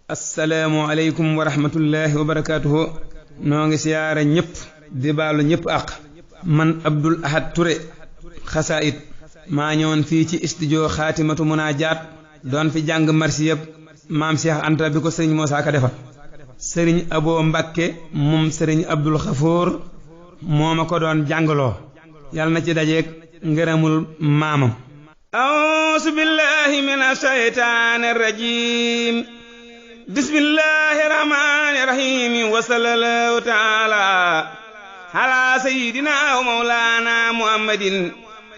assalaamu aleykum wa rahmatullahi wa barakaatuhu noo ngi siyaare ñépp di baalu ñépp àq man Abdul Ahad Touré xasaayid maa ñëwoon fii ci studio xaatimatu munaajaat doon fi jàng marsi yépp maam Cheikh Anta bi ko sëriñ Muusaa Ka defal sëriñ Abo Mbàkke moom sëriñ Abdul Xafoor moo ma ko doon jàngaloo yàlla na ci dajeek ngërëmul maamam a'uuzu billahi minash shaytaanir rajiim bismillahi rahmaani rahiim wa sallallahu taala ala sayyidina wa mawlaana muhammadin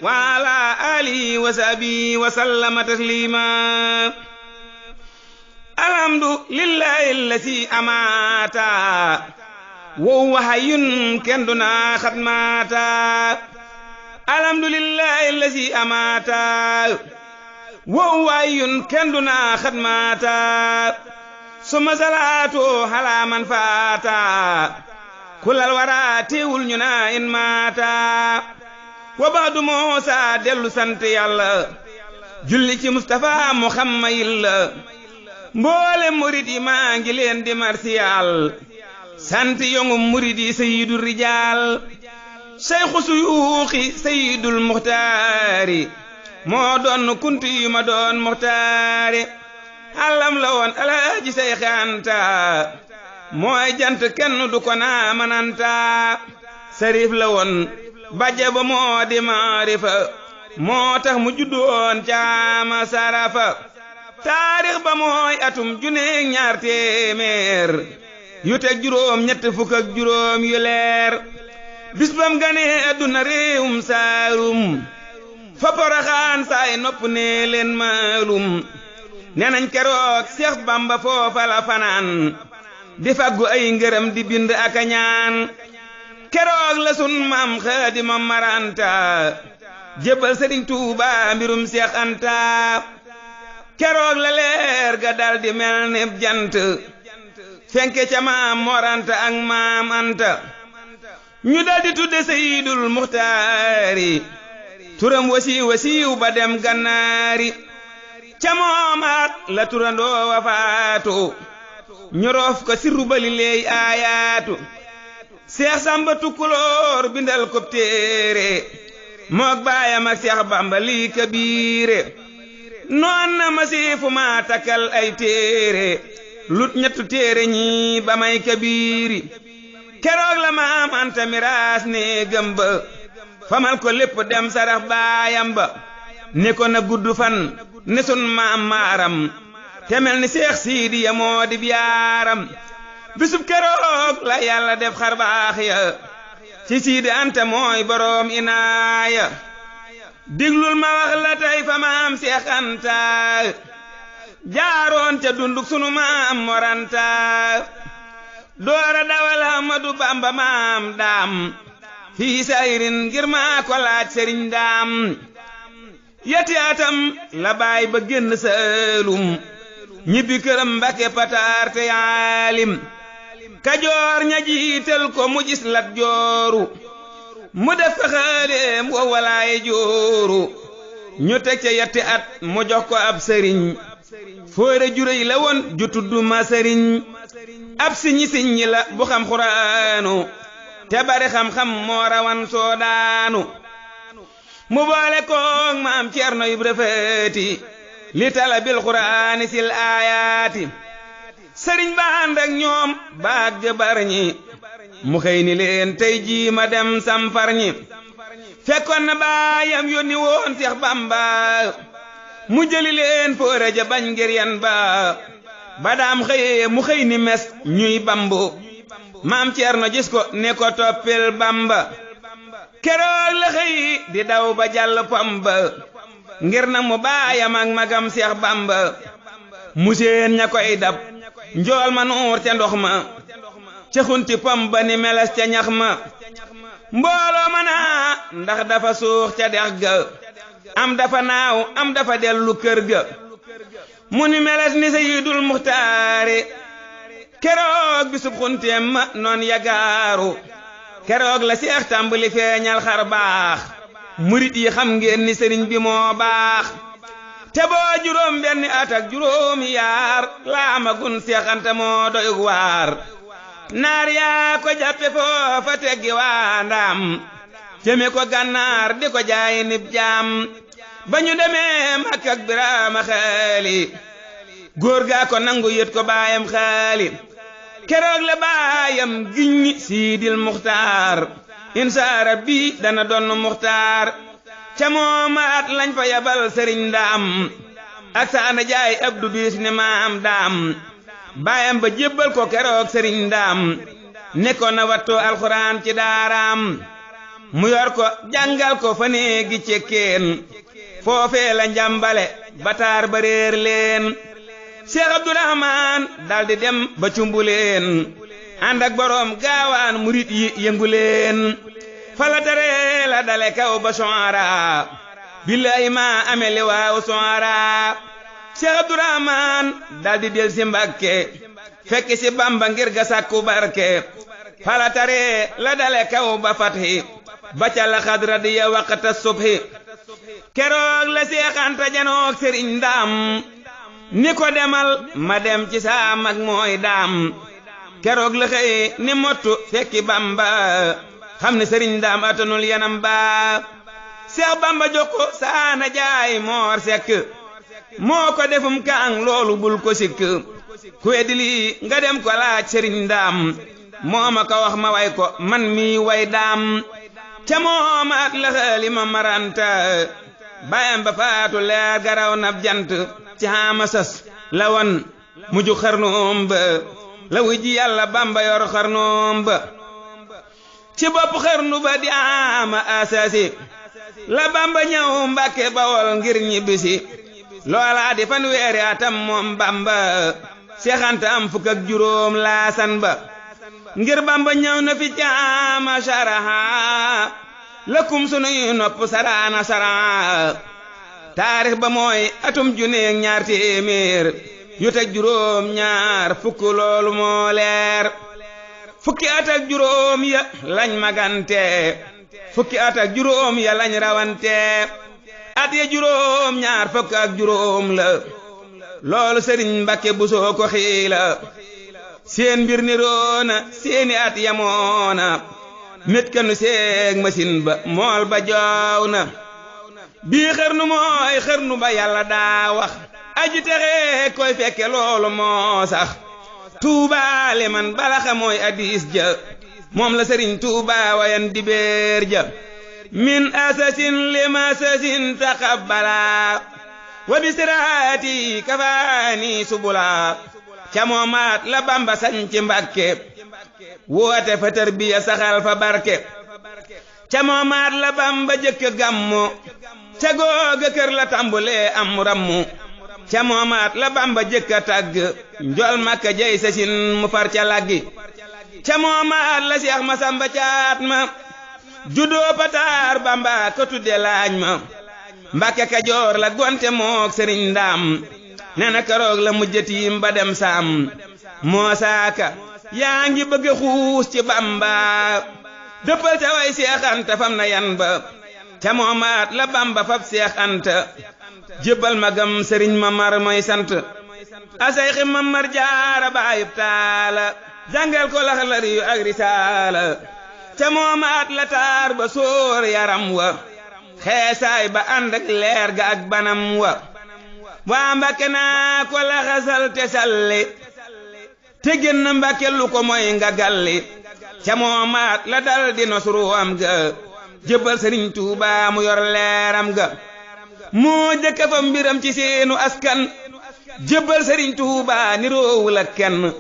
wa ala alihi wa sahbihi wa sallama taslima alhamdu lillahi allati amaata wa huwa hayyun kenduna xatmaata alhamdu lillahi allati amaata wa huwa hayyun kenduna xatmaata suma salaatu ala man faata kulal wara teewul ñu naa in maata wa baadu moosa dellu sant yàlla julli ci Mustafa Muhammad yilla mboole murid yi maa ngi leen di marsiyal sant yongu murid yi sayyidu rijaal seyxu suyuuxi sayyidul muxtaari moo doon kunti yu ma doon muxtaari xalam la woon alaaji Seex Anta mooy jant kenn du ko naa mananta sarif la woon bàjje ba moo di maarifa moo tax mu juddoon caama sarafa taarix ba mooy atum juneeg ñaar téeméer yu teg juróom ñett fukk ak juróom yu leer bis bam ganee adduna réewum saalum fa Poroxaan saay nopp nee leen maalum nee nañ keroog Seex Bamba foofa la fanaan di faggu ay ngërëm di bind ak a ñaan keroog la sun maam Xaadima Maranta jébbal Sëriñ Tuuba mbirum Seex Anta keroog la leer ga dal di mel ni jant fenke ca maam Mor Anta ak maam Anta ñu dal di tudde Seydul Muxtaari turam wasiiw ba dem gannaari ca moomaat la turandoo wa faatu ñu roof ko sirru bali leey aayaatu Seex Samba Tukulóor bindal ko téere mook baayam ak Seex Bamba lii kabiire noon na masiifu maa takkal ay téere lut ñettu téere ñi ba may kabiiri keroog la maam Anta miraas ne gëmba famal ko lépp dem sarax baayam ba ne ko na gudd fan ne sun maam maaram te mel ni Seex Siidiya moo di biyaaram bisub keroog la yàlla def xar baax ya ci Siidi Anta mooy boroom inaaya diglul ma wax la tey fa maam Seex Anta jaaroon ca dunduk sunu maam Mor Anta doora dawal Ahmadu Bamba maam daam fii sayrin ngir maa ko laaj sëriñ daam yeti atam la baay ba génn Saalum ñibbi këram Mbàkke Pataar te yaalim Kajoor ña jiital ko mu gis Lat Jooru mu def fa xaaleem wa walaaye jooru ñu teg ca yetti at mu jox ko ab sëriñ fóore juréy la woon ju tudd ma sëriñ ab siñi la bu xam xuraanu te bari xam-xam moo rawan soodaanu mu boole koog maam Ceerno Ibra Faati li talabil quraani sil aayaati sëriñ ba ànd ak ñoom baag jëbar ñi mu xëy ni leen tey jii ma dem samfar ñi fekkoon na baayam yónni woon Seex Bamba mu jëli leen foore ja bañ ngir yan ba daam xëyee mu xëy ni mes ñuy bambu maam Ceerno gis ko ne ko toppil Bamba keroog la xëy di daw ba jàll Pamba ngir na mu baayam ak magam Seex Bamba mu seen ña koy dab njool ma nuur ca ndox ma ca xunti Pamba ni meles ca ñax ma mbooloo ma naa ndax dafa suux ca dex ga am dafa naaw am dafa dellu kër ga mu ni meles ni Sayyidul Muxtaari keroog bisub xunteem ma noon yagaaru keroog la Seex tàmbali feeñal xar baax murit yi xam ngeen ni sëriñ bi moo baax te boo juróom benni at ak juróomi yaar laamagun Seex Anta moo doy waar naar yaa ko jàppe foofa teggi waa ndaam jëme ko gànnaar di ko jaay nib jaam ba ñu demee Makka ak Biraama Xaali góor gaa ko nangu yët ko baayam Xaali keroog la baayam giññi Siidil Muxtaar insa rabbi dana donn Muxtaar ca moomaat lañ fa yabal sëriñ Ndaam ak saana jaay Abdu Biis ne maam daam baayam ba jébbal ko keroog sëriñ Ndaam ne ko na wattu alxuraan ci daaraam mu yor ko jàngal ko fa néegi cekkeen foofee la njàmbale bataar ba réer leen Cheikh Abdourahman daldi dem ba cumbuleen ànd ak boroom gaawaan murit yi yëngu leen fala tere la dale kaw ba Sohara billahi ma amee li waaw Sohara Cheikh Abdourahman daldi del si Mbàkke fekk si Bamba ngir ga sàkku barke fala tere la dale kaw ba Fathi ba ca la xadra di ya waqta subhi keroog la Seex Anta janoog Sëriñ Ndaam ni ko demal ma dem ci saa mag mooy daam keroog la xëy ni mottu fekki Bamba xam ne Sëriñ Ndaam atanul yanam ba Seex Bamba jokko saana jaay Moor Sekk moo ko defum kaang loolu bul ko sikk ku weddi lii nga dem ko laaj Sëriñ Ndaam moo ma ko wax ma way ko man mi way daam ca moomaat la xaali ma maranta bayam ba faatu leer garaw nab jant ci xaama sas la wan muju xarnoom ba la wuy ji Yàlla Bamba yor xarnoom ba ci bopp xarnu ba di ama asasi la Bamba ñëw Mbàkke Bawol ngir ñibbisi loola di fanweeri atam moom Bamba Seex Anta am fukk ak juróom laasan ba ngir Bamba ñëw na fi caama sharaha lëkkum sunuy nopp saraana sara taarix ba mooy atum junneeg ñaar téeméer yu teg juróom ñaar fukk loolu moo leer fukki at ak juróom ya lañ magante fukki at ak juróom ya lañ rawante at ya juróom ñaar fukk ak juróom la loolu Sëriñ Mbàkke Buso ko xiila seen mbir ni roona seeni at yamoona met kanu seeg machine ba mool ba joow na bii xërnu mooy xërnu ba Yàlla daa wax aji texe koy fekke loolu moo sax Tuuba le man balaxa mooy hadiis ja moom la Sëriñ Tuuba wayan dibeer ja min asasin limasasin taqabbala wa bisiraati kafaani subula ca moomaat la Bamba sañ ci Mbàkke woote fa tarbiya saxal fa barke ca moomaat la Bamba jëkk gàmmu ca googa kër la tambulee am rammu ca moomaat la Bamba jëkk tàgg njol Makka jey sasin mu far ca laggi ca moomaat la Seex Masamba Caat ma juddoo pataar Bamba ko tudde laañ ma Mbàkke Kajoor la gonte mook Sëriñ Ndaam nena keroog la mujjatiim ba dem saam moo saaka yaa ngi bëgg xuus ci Bamba dëppal ca way Seex Anta fam na yan ba ca moomaat la Bamba fab Seex Anta jébbal magam Sëriñ Mamar mooy sant asayxi Mamar Jaara baayub taala jàngal ko Laxdari yu ak Risaala ca moomaat la taar ba sóor yaram wa xeesaay ba ànd ak leer ga ak banam wa waa Mbàkke naa ko laxasal te salli te génn Mbàkke lu ko moy nga galli ca moomaat la dal di nosru am ga jébbal Sëriñ Tuuba mu yor leeram ga moo jëkk fa mbiram ci seenu askan jébbal Sëriñ Tuuba niroowul ak kenn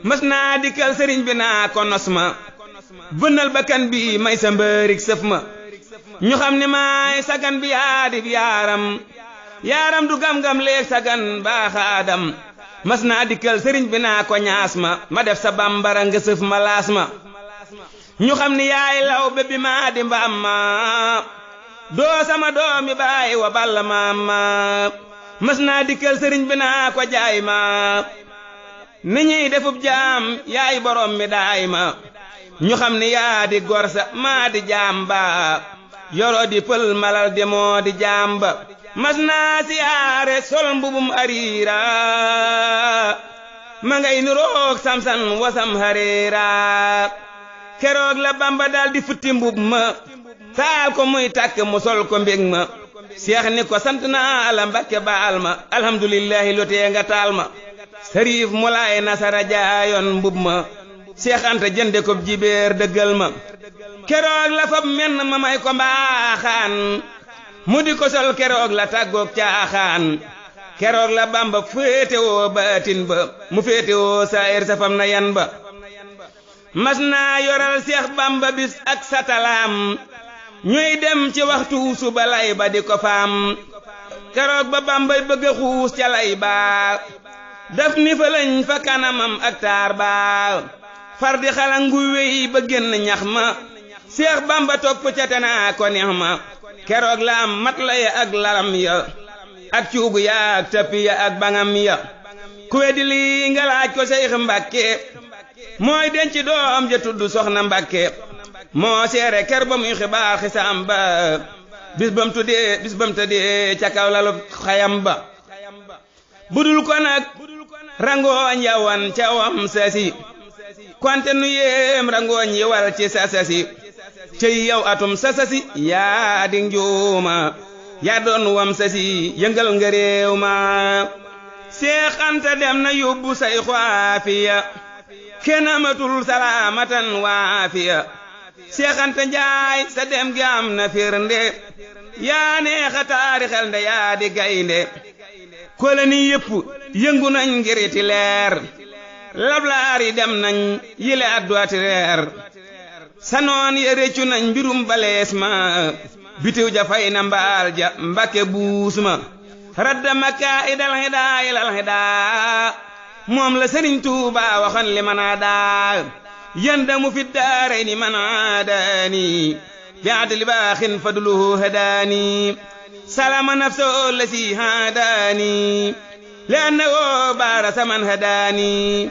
mas naa dikkal sëriñ bi naa ko nos ma bënnal bakkan bi may sa mbërik sëf ma ñu xam ne maay sagan bi yaadib yaaram du gam-gam leeg sagan baaxaadam mas naa dikkal sëriñ bi naa ko ñaas ma def sa bambara nga sëf ma laas ma ñu xam ni yaay law be bi maa di mbaam ma doo sama doomi baay wa balla ma mas naa dikkal sëriñ bi naa ko jaay ma ni ñuy defub jaam yaay borom mi daay ma ñu xam ni yaa di gorsa maa di jaam ba yoroo di pël malal de moo di jaam ba mas naa siyaare sol mbubum ariira ma ngay nuroog samsan wasam hareera keroog la Bamba daldi futti mbub ma taal ko muy tàkk mu sol ko mbég ma seex ni ko sant naa la Mbàkke baal ma alhamdulillahi lotee nga taal ma sariif mu laay nasara jaayoon mbub ma seex anta jënde ko jibeer dëggal ma keroog la fab menn ma may ko mbaaxaan mu di ko sol keroog la tàggoog caaxaan keroog la Bamba féetewoo baatin ba mu féetewoo saayir safam na yan ba mas naa yoral seex Bamba bis ak satalaam ñuy dem ci waxtu suba lay ba di ko faam keroog ba Bambay bëgg a xuus ca lay ba daf ni fa lañ fa kanamam ak taar ba far di xalangu wéy ba génn ñax ma seex Bamba topp ca te naa ko neex ma keroog la am mat la ya ak lalam ya ak cuubu ya ak tappi ya ak bangam ya ku weddi lii nga laaj ko Seex Mbàkke mooy denc doom ja tudd Soxna Mbàkke moo seere ker ba muy xibaar xisaam ba bis bam tëddee ca kaw lalu xayam ba budul ko nag rangooñ ya wan ca wam sasi konte nu yéem rangooñ yi wal ci sasasi cey yow atum sasasi yaa di njuuma yaa doon wam sasi yëngal nga réew ma Seex Anta dem na yóbbu say xaafiya kenn amatul salaamatan waafiya Seex Anta Njaay sa dem gi am na firnde yaa neexa taarixal nde yaa di gaynde koloni yépp yëngu nañ ngiriti leer lablaar yi dem nañ yile adduati reer sa noon ya réccu nañ mbirum balees ma bitiw ja fay na mbaal ja Mbàkke buus ma radda makka idal hidaa ilal hidaa moom la Sëriñ Tuubaa waxoon li manaa daa yandamu fi daarayni man aadaani bi adli baaxin fadluhu hadaani salama nafsahu lasi hadaani li annahu baarasa man hadaani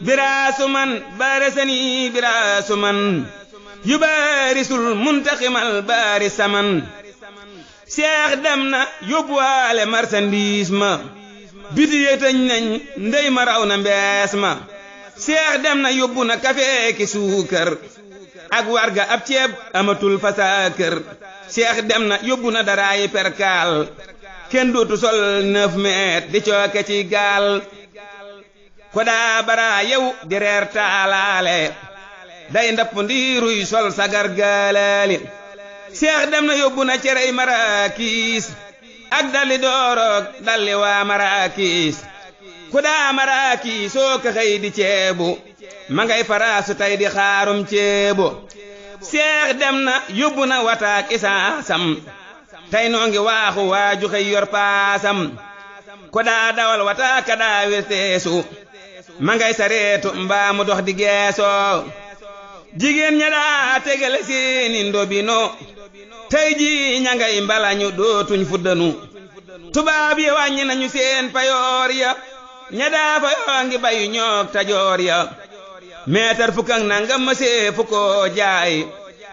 biraasu man baarasani biraasu man yubaarisul muntaqimal baarisa man seex dem na yóbbuwaale marchandise ma biti ye tëj nañ ndey ma raw na mbees ma seex dem na yóbbu na kafe ki suukar ak warga ab ceeb amatul fa saa kër seex dem na yóbbu na daraayi perkaal kenn dootu sol 9 mètres di cooke ci gaal ko daa bara yow di reer taalaale day ndapp ndiiruy sol sagar gaalaali seex dem na yóbbu na cerey maraakiis ak dalli dooroog dalli waa maraakiis ku daa maraakiis soo ko xëy di ceebu ma ngay faraasu tay di xaarum ceebu seex dem na yóbbu na wataak isaasam tay noo ngi waaxu waaju xëy yor paasam ku daa dawal wataaka daa wirteesu ma ngay sareetu mbaa mu dox di geesoo jigéen ña daa tegale seeni ndobino tey ji ña ngay mbalañu dootuñ fuddanu tubaab yi wàññi nañu seen payoor ya ña daa fayoo ngi bayu ñoog tajoor ya meetar fukk ak nangam ma see fukkoo jaay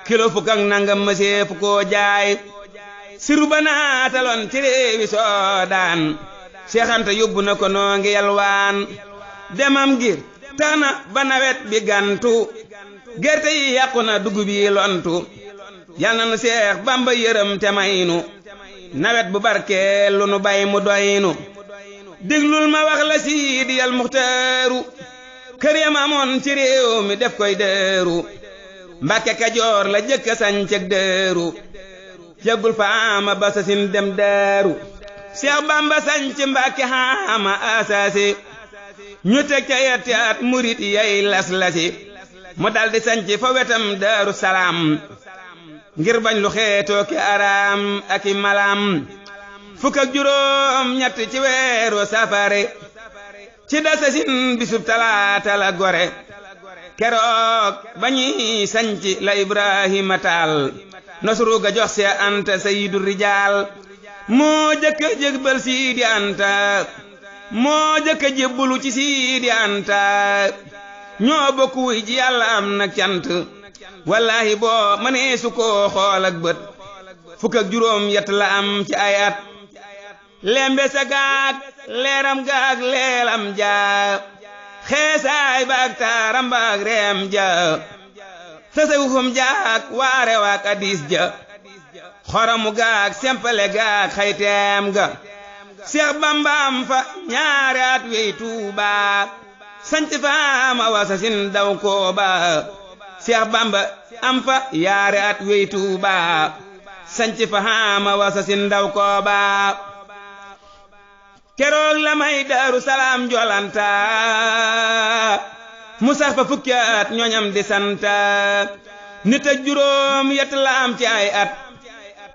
kilo fukk ak nangam ma see fukkoo jaay siru ba naataloon ci réewi Soodaan Seex Anta yóbbu na ko noo ngi yalwaan demam gi tax na ba nawet bi gantu gerte yi yàqu na dugub yi lontu yal na nu Seex Bamba yërëm te maynu nawet bu barkeel lu nu bay mu doynu diglul ma wax la Siidiyal Muxtaaru kër yam amoon ci réew mi def koy dëeru Mbàkke Kajoor la jëkka sañceg dëeru yëggul fa ama ba sa sin dem dëeru Seex Bamba sañc Mbàkke xaama asaasi ñu teg ca yetti at murit yay las-lasi mu daldi sañc fa wetam Daaru Salaam ngir bañ lu xeetoo ki araam ak i malaam fukk ak juróom ñett ci weeru safare ci dasasin bisub talaata la gore keroog bañuy sañc la Ibrahima taal Nasru ga jox Seex Anta sayyidu rijaal moo jëkk jébbal Siidi Anta moo jëkk jébbulu ci Siidi Anta ñoo bokk wuy ji Yàlla am na cant wallahi boo mënee su ko xool ak bët fukk ak juróom yett la am ci ay at lembe sa gaag leeram gaag leelam ja xeesaay baag taaram baag reem ja tasawufam jaag waare waag hadiis ja xoromu gaag sempale gaag xayteem ga Seex Bamba am fa ñaari at wey Tuuba sanc fa ma wasasin daw kooba Seex Bamba am fa yaari at wey Tuuba sanc fa ma wasasin daw kooba keroog la may Daaru Salaam jolanta mu sax fa fukki at ñoñam di santa nit ak juróom yett la am ci ay at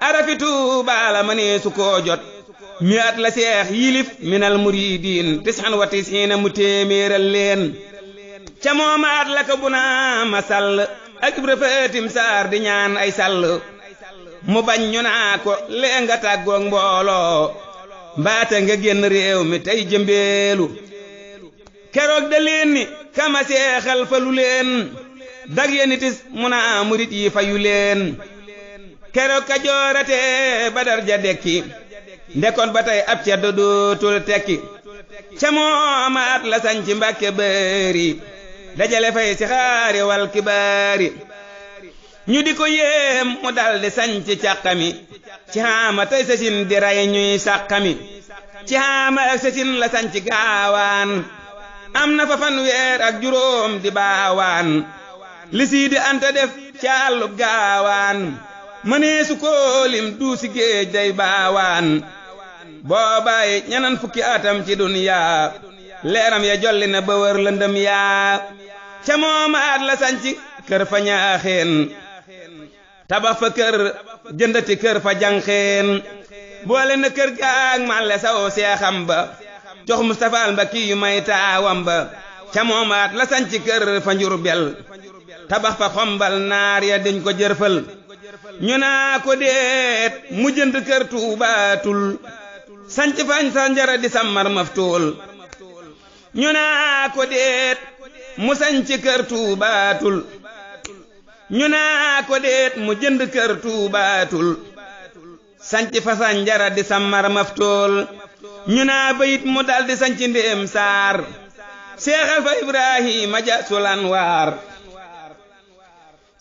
arafi Tuuba la mënee su koo jot mi at la seex yilif minal muridiin 99 mu téeméeral leen ca mooma at la ko bu naa ma sàll ak Ibra Fatim Saar di ñaan ay sàll mu bañ ñu naa ko lee nga tàggoog mbooloo mbaate nga génn réew mi tey jëmbeelu keroog da leen ni kama seexal falu leen dag yenitis mu naa murit yi fayu leen keroog ka joorate Badar ja dekki ndekoon ba tey ab ceddo dootul tekki ca mooma at la sañci Mbàkke Bari dajale fay si xaari wal kibaari ñu di ko yéem mu daldi sañci càqami ci xaama tey sasin di ray ñuy sàqami ci xaama ak sasin la sañci gaawaan am na fa fanweer ak juróom di baawaan li Siidi Anta def ci àllub gaawaan mënee su koolim duusi géej day baawaan boobaay ñanan fukki atam ci duniyaa leeram ya jolli na ba wër lëndëm yaa ca mooma at la sañci kër fa ñaaxeen tabax fa kër jëndati kër fa janxeen boole na kër gaag màlle saw seexam ba jox Mustafa al Mbakki yu may taawam ba ca mooma at la sañci kër fa Njurbel tabax fa xombal naar ya diñ ko jërfal ñu naa ko deet mu jënd kër Tuubaatul sanc fañ sa njara di sammar maftuul ñu naa ko deet mu sanc kër Tuubaatul ñu naa ko deet mu jënd kër Tuubaatul sanc fa sa njara di sammar maftuul ñu naa bayit mu daldi sanc ndéem saar seexal fa Ibrahima ja sulan waar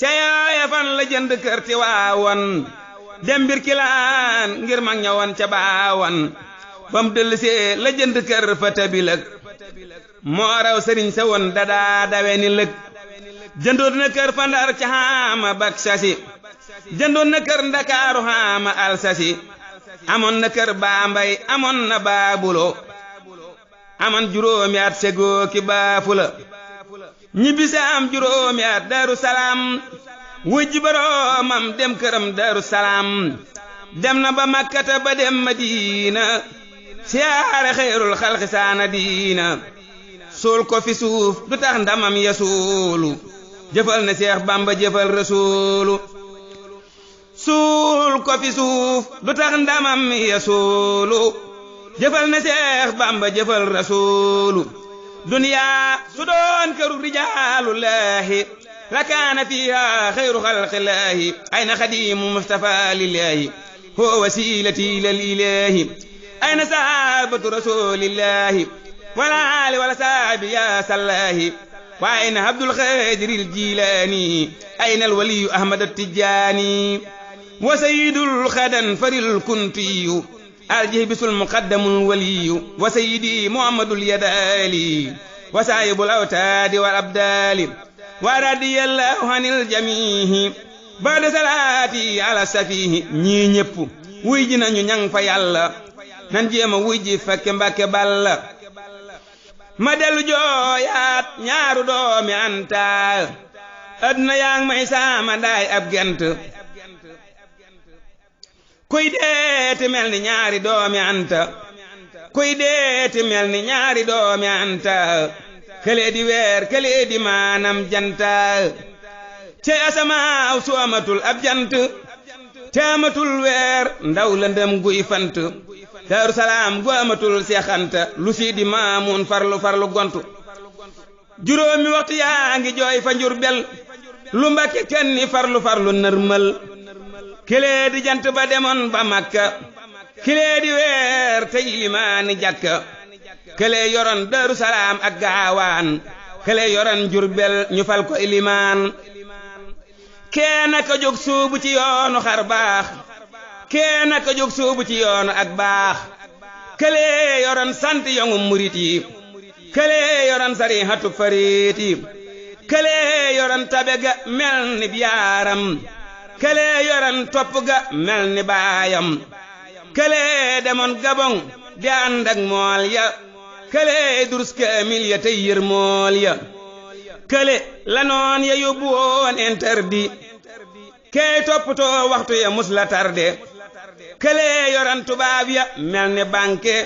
ca yaaya fan la jënd kër ti waawan dem Birkilaan ngir mag ñawoon ca baawan bam dellusee la jënd kër fa Tabilëg moo raw sëriñ sa woon dadaa dawe ni lëg jëndoon na kër fa Ndar ca xaama bak sasi jëndoon na kër Ndakaaru xaama alsasi amoon na kër Baambay amoon na Baabulo amoon juróomi at segoo ki Baafula ñibbisi am juróomi at Daaru Salaam wujji boroomam dem këram Daaru Salaam dem na ba Makkata ba dem Madina siyaare xeyrul xalqi saana diina suul ko fi suuf du tax ndamam ya suulu jëfal na Seex Bamba jëfal Rasuulu suul ko fi suuf du tax ndamam ya suulu jëfal na Seex Bamba jëfal Rasuulu duniyaa su doon këru rijaalullaahi la kaana fiihaa xayru xalqillaahi ayna xadiimu Mustafaa lillaahi huwa wasiilati ilal ilaahi ayna sahabatu rasuulillaahi wala aali wala saabi yaa sallaahi wa ayna Abdul Xaadiril Jilaani ayna alwaliyu Ahmad Tijaani wa sayyidul xadan faril kuntiyu aljihbisul muqaddamul waliyu wa sayyidi Muhammadul Yadaali wa saahibul awtaadi wal abdaali wa radiyallahu anil jamiihi ba'da salaati ala safiihi ñii ñépp wuy ji nañu ñang fa yàlla nan jéema wuy ji fekke Mbàkke Balla ma dellu jooyaat ñaaru doomi Anta adduna yaa ngi may saama ndaay ab gent kuy deeti mel ni ñaari doomi Anta kuy deeti mel ni ñaari doomi Anta këlee di weer këlee di maanam janta ci asamaaw su amatul ab jant te amatul weer ndaw lëndëm guy fant Daaru Salaam gu amatul seexanta lu Sidi Maamun farlu gontu juróomi waxtu yaa ngi jooy fa Njurbel lu Mbàkke kenn ni farlu nërmal këlee di jant ba demoon ba Makka kilee di weer tey limaani jàkka këlee yoroon Daaru Salaam ak gaawaan këlee yoroon Jurbel ñu fal ko ilimaan keena ka jóg suubu ci yoonu xar baax keena ka jóg suubu ci yoonu ak baax këlee yoroon sant yongu murit yi këlee yoroon sariixatu fariit yi këlee yoroon tabe ga mel ni yaaram këlee yoroon topp ga mel ni baayam këlee demoon Gabon di ànd ak mool ya këlee durus kaamil ya tey yër mool ya kële la noon ya yóbbu woon interdit kee toppatoo waxtu ya mus la tarde këlee yoran tubaab ya mel ni banque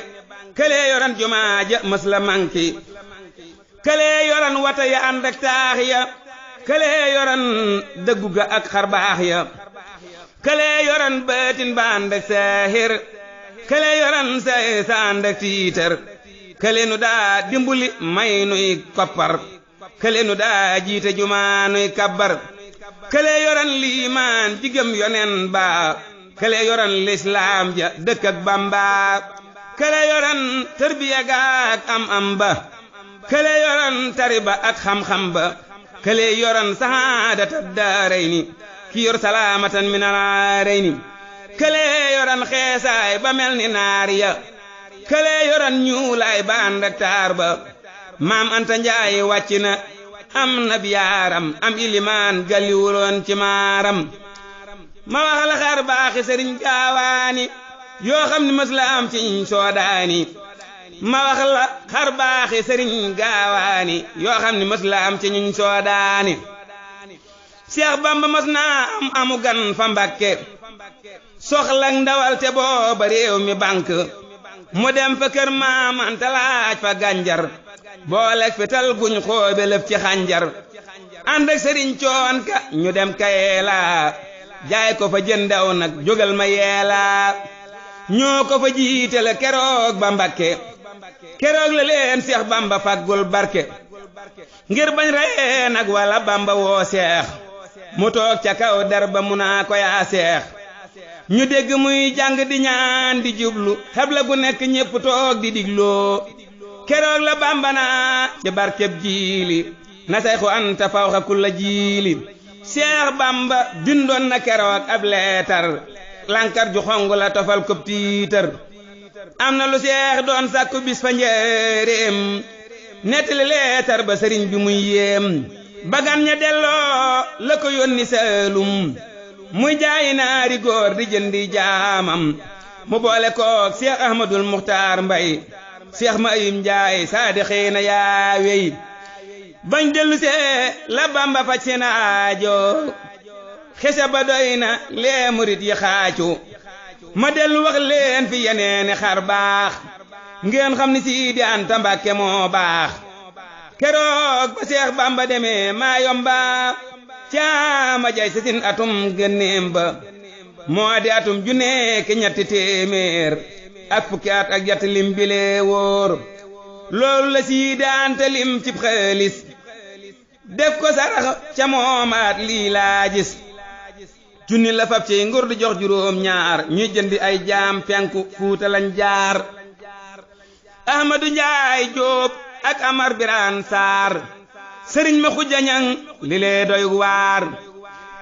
këlee yoran jumaa ja mus la manki këlee yoran wata ya ànd ak taax ya këlee yoran dëggu ga ak xarbaax ya këlee yoran baatin ba ànd ak saahir këlee yoran saahir sa ànd ak tiitar këlee nu daa dimbuli may nuy koppar këlee nu daa jiite jumaa nuy kabbar këlee yoran liimaan jigëm yonen ba këlee yoran lislaam ja dëkk ak Bamba këlee yoran tërbiya ga ak am ba këlee yoran tariba ak xam-xam ba këlee yoran sahaadata daarayni ki yor salaamatan min alaarayni këlee yoran xeesaay ba mel ni naar ya këlee yoran ñuulaay ba ànd ak taar ba maam Anta Njaay wàcc na am na biyaaram am ilimaan galliwuloon ci maaram ma wax la xar baaxi sëriñ gaawaani yoo xam ni mës la am ci ñuñ soodaani ma wax la xar baaxi sëriñ gaawaani yoo xam ni mës la am ci ñuñ soodaani Seex Bamba mës naa am amu gan fa Mbàkke soxlak ndawal te booba réew mi bank mu dem fa kër maam Anta laaj fa gànjar booleeg fetal guñ xoobe lëf ci xànjar ànd ak sëriñ coon ka ñu dem Kayeela jaay ko fa jëndaw nag jógal ma yeela ñoo ko fa jiitale keroog ba Mbàkke keroog la leen Seex Bamba faggul barke ngir bañ reyee nag wala Bamba woo Seex mu toog ca kaw der ba mu naa ko yaa Seex ñu dégg muy jàng di ñaan di jublu xebla gu nekk ñépp toog di digloo keroog la Bamba naa ci barkeb jiili na Sayxu Anta fawxa kulla jiili Seex Bamba bindoon na keroog ab leetar lankar ju xong la tofal ko tiitar am na lu Seex doon sàkku bis fa njëreem nettali leetar ba sëriñ bi muy yéem bagan ña delloo la ko yónni Saalum muy jaayi naari góor di jëndi jaamam mu boole koog Seex Ahmadul Muxtaar Mbay Seex Mayim Njaay saadi xiina yaawey bañ dellu see la Bamba faj seen aajo xese ba doy na lee murit yi xaacu ma dellu wax leen fi yeneeni xar baax ngeen xam ni Sidi Anta Mbàkke moo baax keroog ba Seex Bamba demee maa yomba caama jay sasin atum gënneem ba moo di atum junne ki ñetti téeméer ak fukki at ak jat lim bile wóor loolu la Sidi Anta lim cib xaalis def ko sarax ca moomaat lii laa gis junni la fab ci nguur di jox juróom ñaar ñuy jëndi ay jaam penku Fuuta lañ jaar Ahmadu Njaay Jóob ak Amar Biraan Saar sëriñ ma xujja ñaŋ li lee doy waar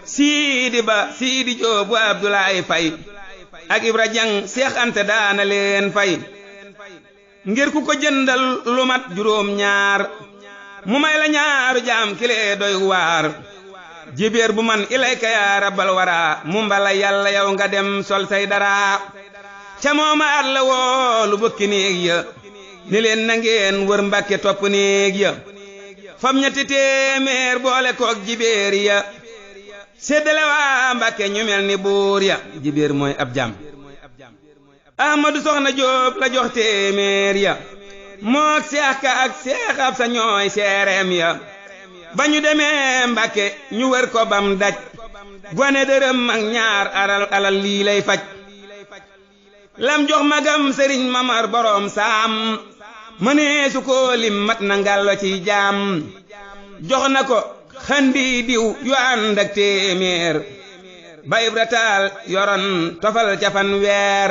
Siidi Ba Siidi Jóob wa Abdulaay Fay ak Ibra Jang Seex Anta daana leen fay ngir ku ko jëndal lu mat juróom ñaar mu may la ñaaru jaam ki lee doy waar jibéer bu man ilayka yaa rabbal wara mu mbala yàlla yow nga dem sol say dara ca mooma at la woolu bëkki néeg ya ni leen na ngeen wër Mbàkke topp néeg ya fam ñetti téeméer boole koog jibéer ya séddale waa Mbàkke ñu mel ni buur ya jibéer mooy ab jaam Ahmadu Soxna Jóob la jox téeméer ya mook Seex Ka ak Seex Absa ñooy seereem ya ba ñu demee Mbàkke ñu wër ko bam daj gone dërëm ak ñaar alal lii lay faj lam jox magam sëriñ Mamar Borom Saam mënee su ko lim mat na ngallo ci jaam jox na ko xandi diw yu ànd ak téeméer ba Ibra Taal yoroon tofal ca fan weer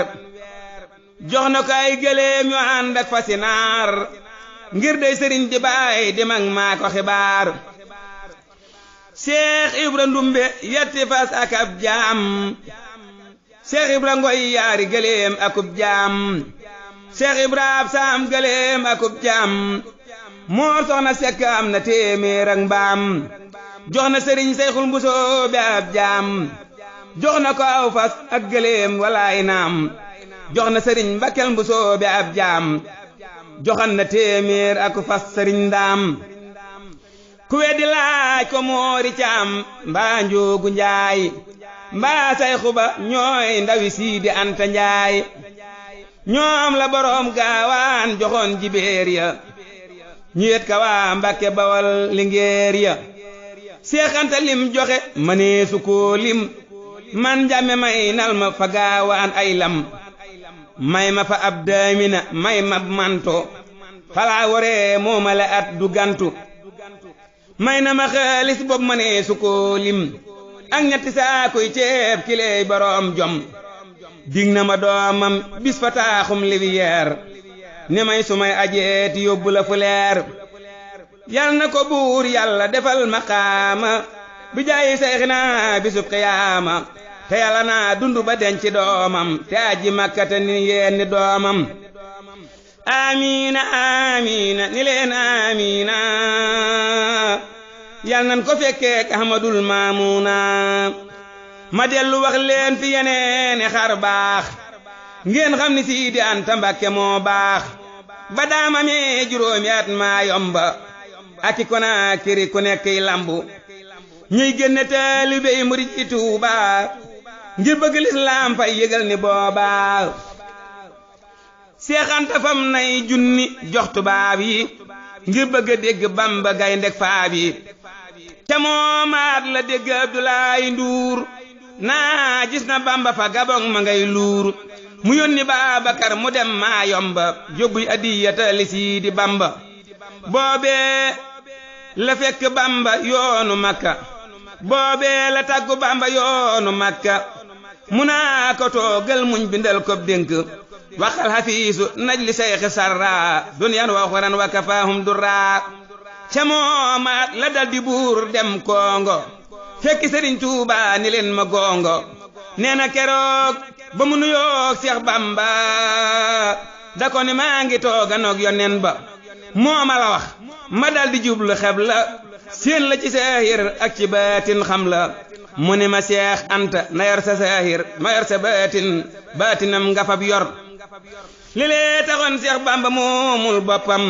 jox na ko ay gëléem yu ànd ak fasi naar ngir dey sëriñ di baay di mag maa ko xibaar Seex Ibra Ndumbe yetti fas ak ab jaam Seex Ibra Ngoy yaari gëléem akub jaam Seex Ibra ab saam gëléem akub jaam Moor Soxna Sekk am na téeméer ak mbaam jox na sëriñ Seyxul Mbusoo bi ab jaam jox na ko aw fas ak gëléem walaay naam jox na sëriñ Mbakkel Mbusoo bi ab jaam joxan na téeméer ak fas sëriñ Ndaam ku weddi laaj ko Moori Caam mbaa Njoogu Njaay mbaa Sayxu Ba ñooy ndawi Siidi Anta Njaay ñoom la boroom gaawaan joxoon jibeer ya ñu yet ka waa Mbàkke Bawal Lingeer ya Seex Anta lim joxe mëneesu koo lim man njàmme may nal ma fa gaawaan ay lam may ma fa ab daamina may ma manto falaa waree moomale at du gantu may na ma xaalis bopp mëneesu koo lim ak ñetti saakuy ceeb kileey boroom jom dig na ma doomam bis fa taaxum liwiyeer ne may sumay ajeeti yóbbu la fu leer yal na ko buur yàlla defal maqaama bi jaayi Seexina bisub qiyaama te yàlla naa dundu ba denc doomam te aji Makkata ni yeen ni doomam amiina amiina ni leen amiina yal nan ko fekkeek Ahmadul Maamuna ma dellu wax leen fi yeneeni xar baax ngeen xam ni Siidi Anta Mbàkke moo baax ba daama mee juróomi at maa yomba aki Konaakiri ku nekkiy lambu ñuy génne taalibe yi murid yi Tuuba ngir bëgg lislaam fay yëgal ni booba Seex Anta fam nay junni jox tubaab yi ngir bëgg dégg Bamba gayndeg faab yi ca moomaat la dégg Abdoulaye Nduur naa gis na Bamba fa Gabon ma ngay luur mu yónni Babakar mu dem maa yomba yóbbuy adiyata li Siidi Bamba boobee la fekk Bamba yoonu Makka boobee la tàggu Bamba yoonu Makka mu naa ko toogal muñ bindal ko dénk waxal hafiisu naj li Seyxi Sarra dunyan wa uxran wa kafaahum durra ca moomaat la dal di buur dem Kongo fekki Sëriñ Tuuba ni leen ma gongo nee na keroog ba mu nuyoog Seex Bamba da ko ni maa ngi tooganoog yonen ba moo ma la wax ma dal di jublu xeb la seen la ci saahir ak ci baatin xam la mu ni ma Seex Anta na yor sa saahir ma yor sa baatinam nga fab yor li lee taxoon Seex Bamba moomul boppam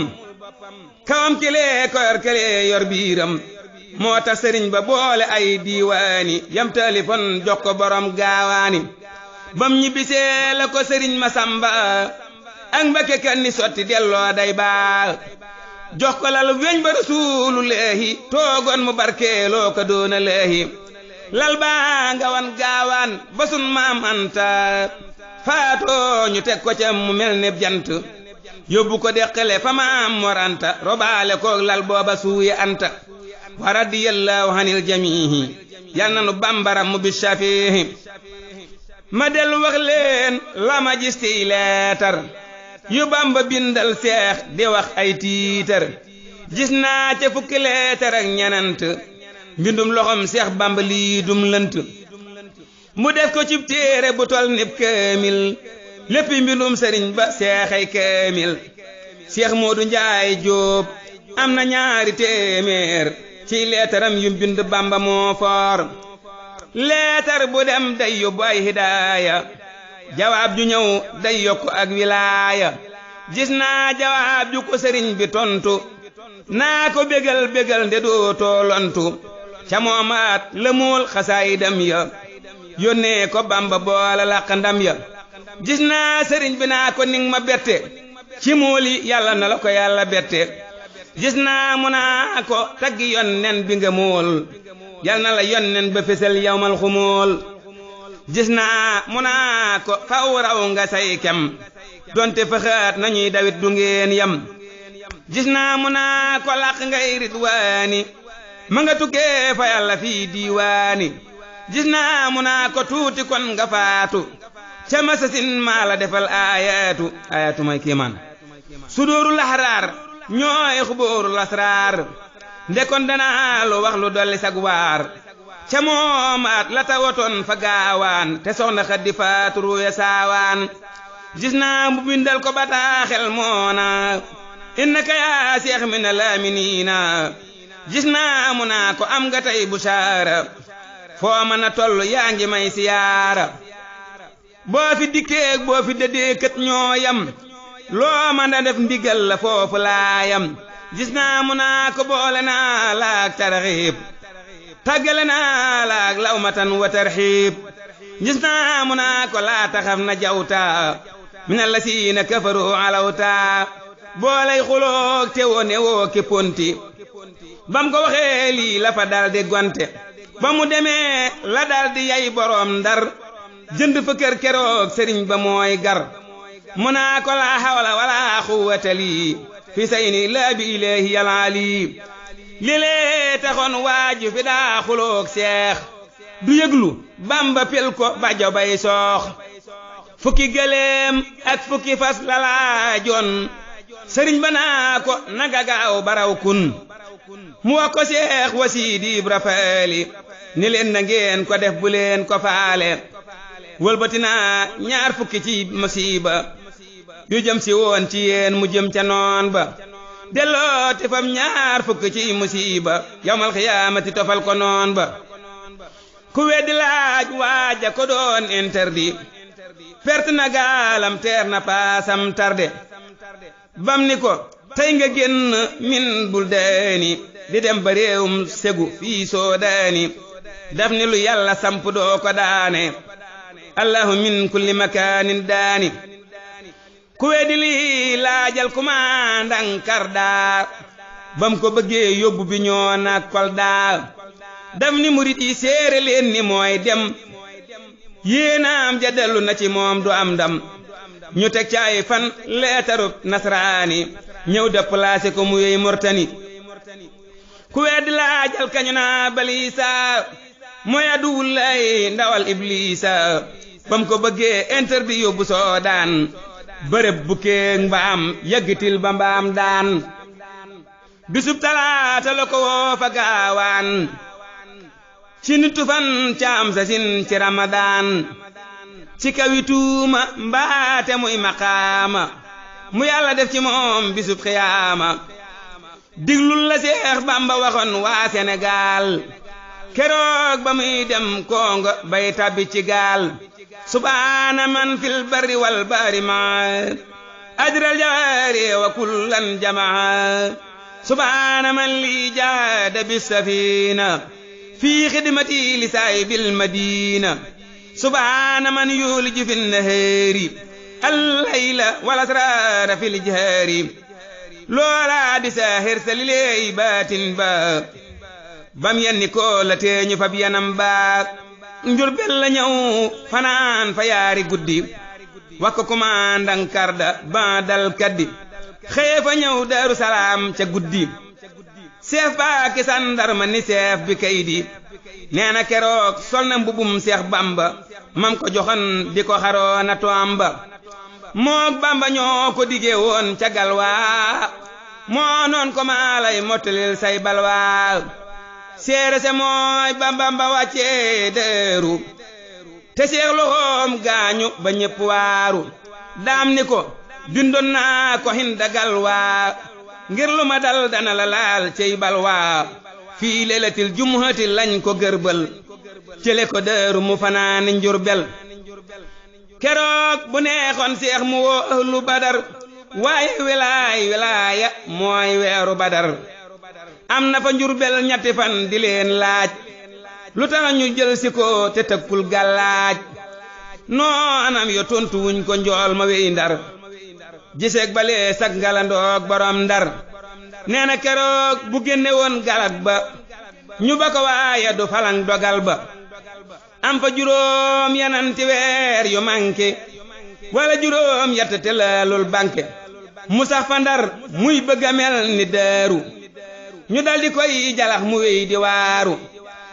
kawam kilee ko yor kilee yor biiram moo tax sëriñ ba boole ay diiwaani yam taalifon jox ko borom gaawaani bam ñibbisee la ko sëriñ Masamba ak Mbakke Kanni sotti delloo day baa jox ko lal weñ ba Rasuulullaahi toogoon mu barkeeloo ko doona leehi lal baa nga wan gaawaan ba sun maam Anta faatoo ñu teg ko ca mu mel ne jant yóbbu ko deqale fa maam Mor Anta robaale ko lal booba suuye Anta wa radiyallahu anil jamiihi yal na nu bambaram mu bi shafiihi ma dellu wax leen la ma gis ci leetar yu Bamba bindal Seex di wax ay tiitar gis naa ca fukki leetar ak ñenant mbindum loxom Seex Bamba lii dum lënt mu def ko cib téere bu tol nib kaamil léppi mbindum sëriñ ba seexay kaamil Seex Moodu Njaay Jóob am na ñaari téeméer ci leetaram yu mbind Bamba moo foor leetar bu dem day yóbbu ay hidaaya jawaab ju ñëw day yokku ak wilaaya gis naa jawaab ju ko sëriñ bi tontu naa ko bégal nde dootoo lontu ca moomaat la mool xasaayidam ya yónnee ko Bamba boole làq ndam ya gis naa sëriñ bi naa ko ning ma bette ci mooli yàlla na la ko yàlla bette gis naa mu naa ko taggi yonnen bi nga mool yal na la yonnen ba fesal yawmal xumóol gis naa mu naa ko faw raw nga say kem donte faxaat nañuy dawit du ngeen yam gis naa mu naa ko làq ngay ridwaani ma nga tukkee fa yàlla fii diiwaani gis naa mu naa ko tuuti kon nga faatu ca masasin maa la defal ayatu may kiimaan sudóoru laxraar ñooy xubóoru lasraar ndekon danaa lu wax lu dolli sag waar ca moomaat la tawatoon fa gaawaan te soxna Xadi Faatu ruuya saawaan gis naa mu bindal ko bataaxel moona innaka yaa seex mina laaminiina gis naa mu naa ko am nga tey busaara foo mën a toll yaa ngi may siyaara boo fi dikkeeg boo fi dëddee kët ñooyam loo mën a def ndigal la foofu laayam gis naa mu naa ko boole naa laak tarxiib tàggale naa laak lawmatan wa tarxiib gis naa mu naa ko laa taxaf na jawta min allasiina kafaru alawta boolay xuloog te woo ne woo képponti bam ko waxee lii la fa daldi gonte ba mu demee la daldi yay boroom Ndar jënd fa kër keroog sëriñ ba mooy gar mu naa ko laa hawla wala quwwata lii fi sayni laa bi ilaahi yalaali li lee taxoon waaju fi daa xuloog seex du yëglu Bamba pel ko bajo bay soox fukki gëléem ak fukki fas la laajoon sëriñ ba naa ko naga gaaw baraw kun mu wax ko seex wa Siidi Ibra Faali ni leen na ngeen ko def bu leen ko faale wëlbatina ñaar fukki ci musiba yu jëm si woon ci yéen mu jëm ca noon ba dellooti fam ñaar fukki ci musiba yawmal xiyaamati tofal ko noon ba ku weddi laaj waaja ko doon interdit perte na gaalam teer na paasam tarde bam ni ko tey nga génn min buldaani di dem ba réewum segu fii soodaani daf ni lu yàlla samp doo ko daane allahu min kulli makaanin daani ku weddi lii laajal kumaandang Karda bam ko bëggee yóbbu bi ñoo na Kolda daf ni murit yi séere leen ni mooy dem yéenaam ja dellu na ci moom du am ndam ñu teg caay fan leetarub nasraani ñëw déplacé ko mu yey Murtani ku weddi laajal kañu naa Baliisa mooy aduwullay ndawal Ibliisa bam ko bëggee interdit yóbbu Soodaan bërëb bu keeg mbaam yaggitil ba mbaam daan bisub talaata la ko woo fa gaawaan ci nitu fan caam sa sin ci Ramadaan ci kawi tuuma mbaate muy maqaama mu yàlla def ci moom bisub xiyaama diglul la Seex Bamba waxoon waa Sénégal keroog ba muy dem Kongo bay tabbi ci gaal subhaana man fil barri wal bahri ma ajral jawaari wa kullan jamaa subhaana man li jaada bis safina fi xidmati li saahibil madina subhaana man yuliju fi nnahaari allayla wal asraara fil jihaari loola di saahir sa lileey baatin ba bam yenni ko la teeñu fab yanam ba Njurbel la ñëw fanaan fa yaari guddi wax ko kumaandang Karda ba dal kaddi xëye fa ñëw Daaru Salaam ca guddi seef baa ki sandarma ni seef bi kaydi nee na keroog sol na mbubum Seex Bamba mam ko joxoon di ko xaroona toom ba mook Bamba ñoo ko dige woon ca galwaa moo noon ko maa lay mottalil say balwaa seere se mooy Bamba wàccee Daaru te seex loxoom gaañu ba ñépp waaru daam ni ko bindoon naa ko hinda galwaa ngir lu ma dal dana la laal cey balwaa fii leelatil jumuhati lañ ko gërbal cële ko Daaru mu fanaani Njurbel keroog bu neexoon seex mu woo ahlu Badar waaye wilaaya mooy weeru Badar am na fa Njurbel ñetti fan di leen laaj lu tax ñu jël si ko te tëkkul gàllaaj noo anam yo tontu wuñ ko njool ma wey Ndar giseeg balee sag ngalandoog borom Ndar nee na keroog bu génne woon galak ba ñu ba ko waaye du falang dogal ba am fa juróom yananti weer yu manqué wala juróom yett te laalul banque mu sax fa Ndar muy bëgg a mel ni Daaru ñu daldi koy jalax mu wéy di waaru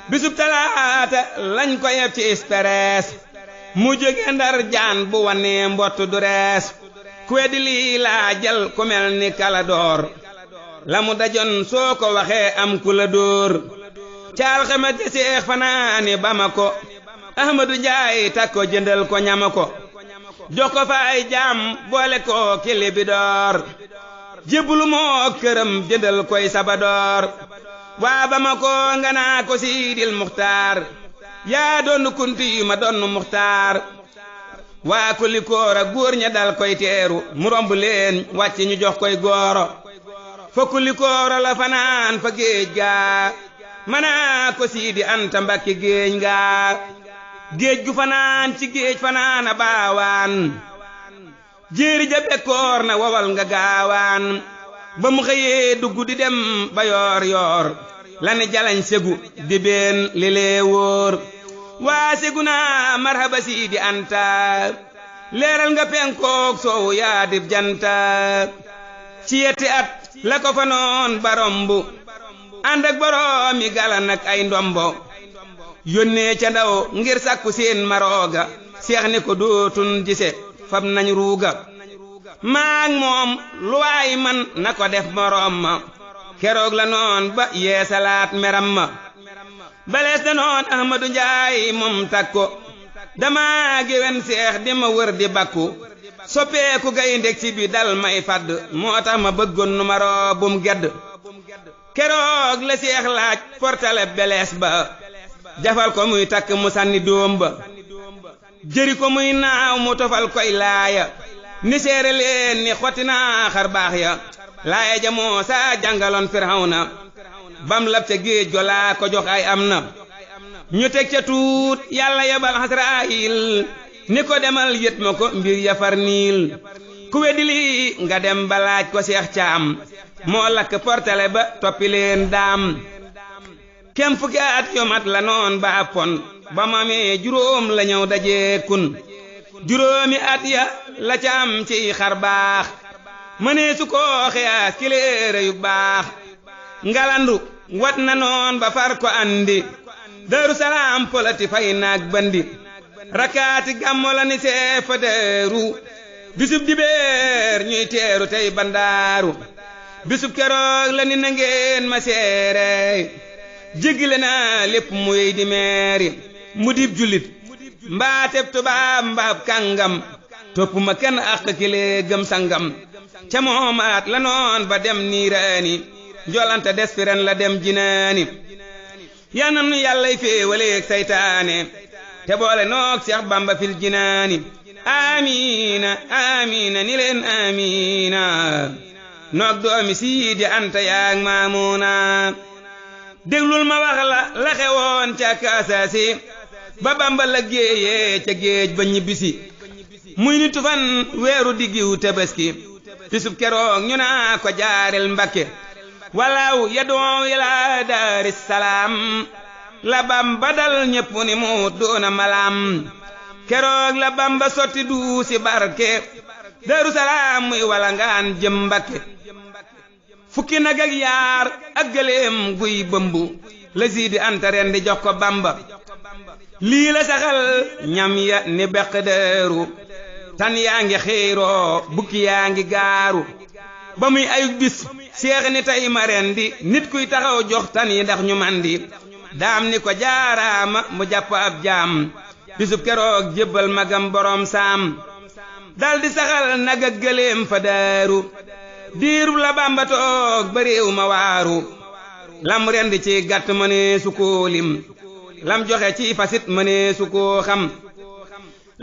bisub talaata lañ ko yeb ci Express mu jóge Ndar jaan bu wanee mbott du rees ku weddi lii laa jël ku mel ni Kaladoor la mu dajoon soo ko waxee am ku la dóor ca alxames ja Seex fanaani Bamako Ahmadu Njaay takko jëndal ko ñama ko jox ko fa ay jaam boole ko kili bi door jébbulu moo këram jëndal koy Sabadoor waa Bamako nga naa ko Siidil Muxtaar yaa doon kunti ma doon Muxtaar waa kuli koora góor ña dal koy teeru mu romb leen wàcc ñu jox koy gooro fa kuli koora la fanaan fa géej gaa manaa ko Siidi Anta Mbàkke géej ngaa géej gu fanaan ci géej fanaan a baawaan jéeri ja bekkoor na wowal nga gaawaan ba mu xëyee dugg di dem ba yoor yoor la ne jalañ segu di been li lee wóor waa segu naa marhaba Siidi Anta leeral nga penkook soowu yaa dib janta ci yetti at la ko fa noon barombu ànd ak boroomi galan ak ay ndombo yónnee ca ndaw ngir sàkku seen marooga seex ni ko dootun gise fab nañ ruuga maag moom lu waay man na ko def moroom ma keroog la noon ba yeesalaat meram ma balees da noon Ahmadu Njaay moom takko dama géwen seex di ma wër di bakku soppeeku gayndeg ci bi dal may fadd moo tax ma bëggoon numaro bum gedd keroog la seex laaj portale belees ba jafal ko muy takk mu sànni doom ba jëri ko muy naaw mu tofal koy laaya ni seere leen ni xotti naa xar baax ya laaya ja Muusa jàngaloon Firawna bam lab ca géej go laa ko jox ay am na ñu teg ca tuut yàlla yebal Asraayil ni ko demal yët ma ko mbir ya far niil ku weddi lii nga dem balaaj ko Seex Caam moo lakk portale ba toppi leen daam kem fukki at yu mat la noon ba appon ba mu amee juróom la ñëw dajee kun juróomi at ya la ca am ci xar baax mënee su ko xiyaas kileere yu baax ngalandu wat na noon ba far ko andi Daaru Salaam polati fay naag bandi rakaati gàmmo la ni seefa Daaru bisub dibeer ñuy teeru tey bandaaru bisub keroog la ni na ngeen ma seere jéggile naa lépp muy di meeri mu dib jullit mbaateb tubaab mbaab kàngam topp ma kenn àq kilee gëm sangam ca moomaat la noon ba dem niiraani njolante des fi ren la dem jinaani yal na nu yàllay féewaleeg saytaane te boole noog Seex Bamba fil jinaani amiina amiina ni leen amiina noog doomi Siidi Anta yaag Maamuuna déglul ma wax la xewoon ca Kaasasi ba Bamba la géeyee ca géej ba ñibbisi muy nitu fan weeru diggiw Tabaski bisub keroog ñu naa ko jaarel Mbakke walaaw yadoo ila Daaris Salaam la Bamba dal ñépp ni mu doona malaam keroog la Bamba sotti duusi barke Daaru Salaam muy wala ngaan jëm Mbakke fukki nag ak yaar ak gëléem guy bëmbu la Siidi Anta ren di jox ko Bamba lii la saxal ñam ya ni beq Daaru tan yaa ngi xiiroo bukki yaa ngi gaaru ba muy ayub bis seex ni tey ma ren di nit kuy taxaw jox tan yi ndax ñu mandi daam ni ko jaaraama mu jàpp ab jaam bisub keroog jébbal magam borom saam dal di saxal nag ak gëléem fa Daaru diirub la Bamba toog ba réew ma waaru lam rendi ci gàtt mënee su koo lim lam joxe ci fasit mënee su koo xam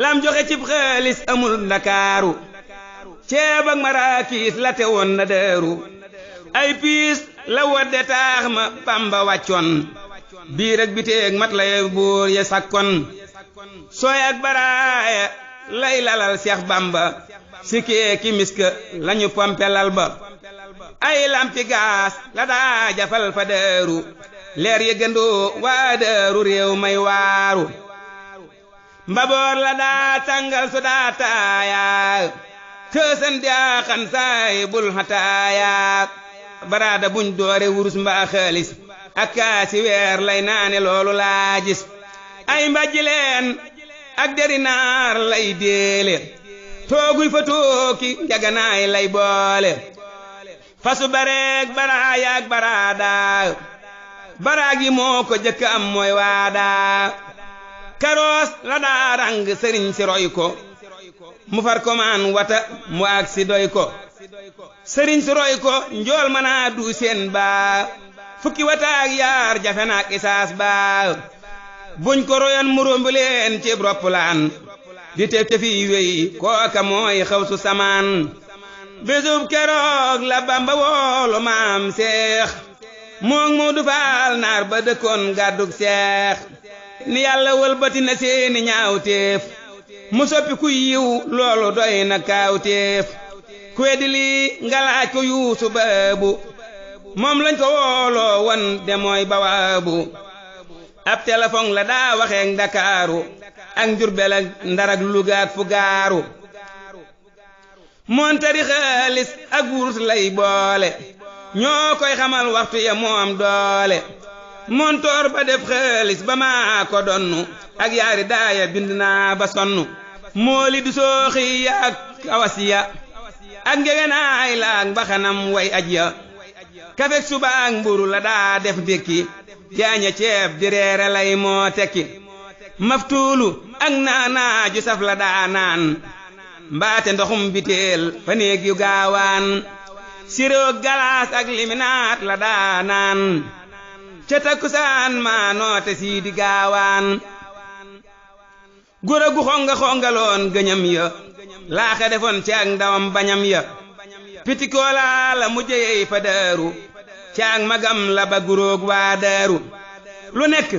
lam joxe cib xaalis amul Ndakaaru ceeb ak maraakiis la te woon na Daaru ay piis la wodde taax ma Bamba wàccoon biir ak biteeg mat lay buur ya sakkon sooy ak baraaya lay lalal Seex Bamba sikkee ki miska lañu pompelal ba ay lampi gaas la daa jafal fa Daaru leer yi gëndoo waa Daaru réew may waaru mbaboor la daa tàngal su daa taaya kësan jaaxan saay bul xataaya baraada buñ doore wurus mbaa xaalis ak kaasi weer lay naane loolu laa gis ay mbàjji leen ak deri naar lay déele tooguy fa tooki njaganaay lay boole fasu bareeg baraayaak baraadaa baraag yi moo ko jëkk am mooy waadaa karoos la daa rang sëriñ si roy ko mu far ko maan wata mu ak si doy ko sëriñ si roy ko njool manaa du seen baa fukki wataak yaar jafe naak isaas baa buñ ko royan mu romb leen ci roppalaan di tef tefi wey kooka mooy xawsu samaan bésub keroog la Bamba woolu maam seex moom Moodu Faal naar ba dëkkoon gàddug seex ni yàlla wëlbati na seeni ñaawteef mu soppi ku yiw loolu doy na kaawteef ku weddi lii nga laaj ko yuusu baabu moom lañ ko wooloo won de mooy bawaabu ab téléphone la daa waxeek Ndakaaru ak Njurbel ak Ndar ak Luga ak fu gaaru montari xaalis ak wurus lay boole ñoo koy xamal waxtu ya moo am doole montoor ba def xaalis ba maa ko donnu ak yaari daaya bind naa ba sonnu mooli du sooxi ya ak kawas ya ak ngegenaay la ak mbaxanam way aj ya kafek suba ak mburu la daa def ndékki jaaña ceeb di reere lay moo tekki maftuulu ak naanaa ju saf la daa naan mbaate ndoxum biteel fa néeg yu gaawaan siroog galaas ak liminaat la daa naan ca takkusaan maa noote sii di gaawaan gura gu xonga xongaloon gëñam ya laaxe defoon ci ak ndawam bañam ya pitikoola la mujjey fa daaru ci ak magam la ba guróog waa daaru lu nekk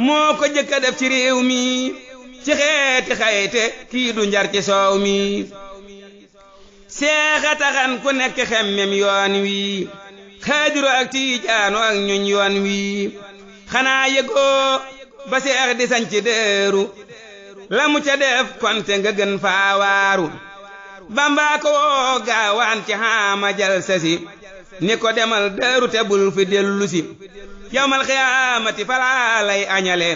moo ko jëkka def ci réew mi ci xeeti xayte kii du njar ci soow mi seexa taxan ku nekk xemmem yoon wi xaadiru ak tiijaanu ak ñuñ yoon wi xanaa yëgoo ba seex di sañ ci déeru la mu ca def konte nga gën faawaaru Bamba ko woo gaawaan ci xaama jal sasi ni ko demal déeru te bul fi dellu si yawmal xiyaamati falaa lay añale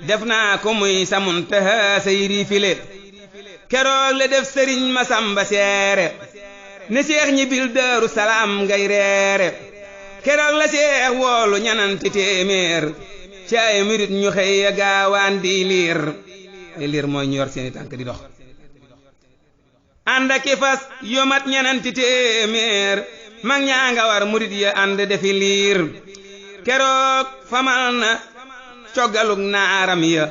def naa ko muy samun taha say riifile keroog la def sëriñ Masamba seere ne seex ñi bil Daaru Salaam ngay reere keroog la seex woolu ñananti téeméer ci ay murit ñu xëy ya gaawaan di liir ay liir mooy ñu yor seeni tànk di dox ànd ak fas yu mat ñananti téeméer mag ñaa nga war murit ya ànd defi liir keroog famal na coggalug naaram ya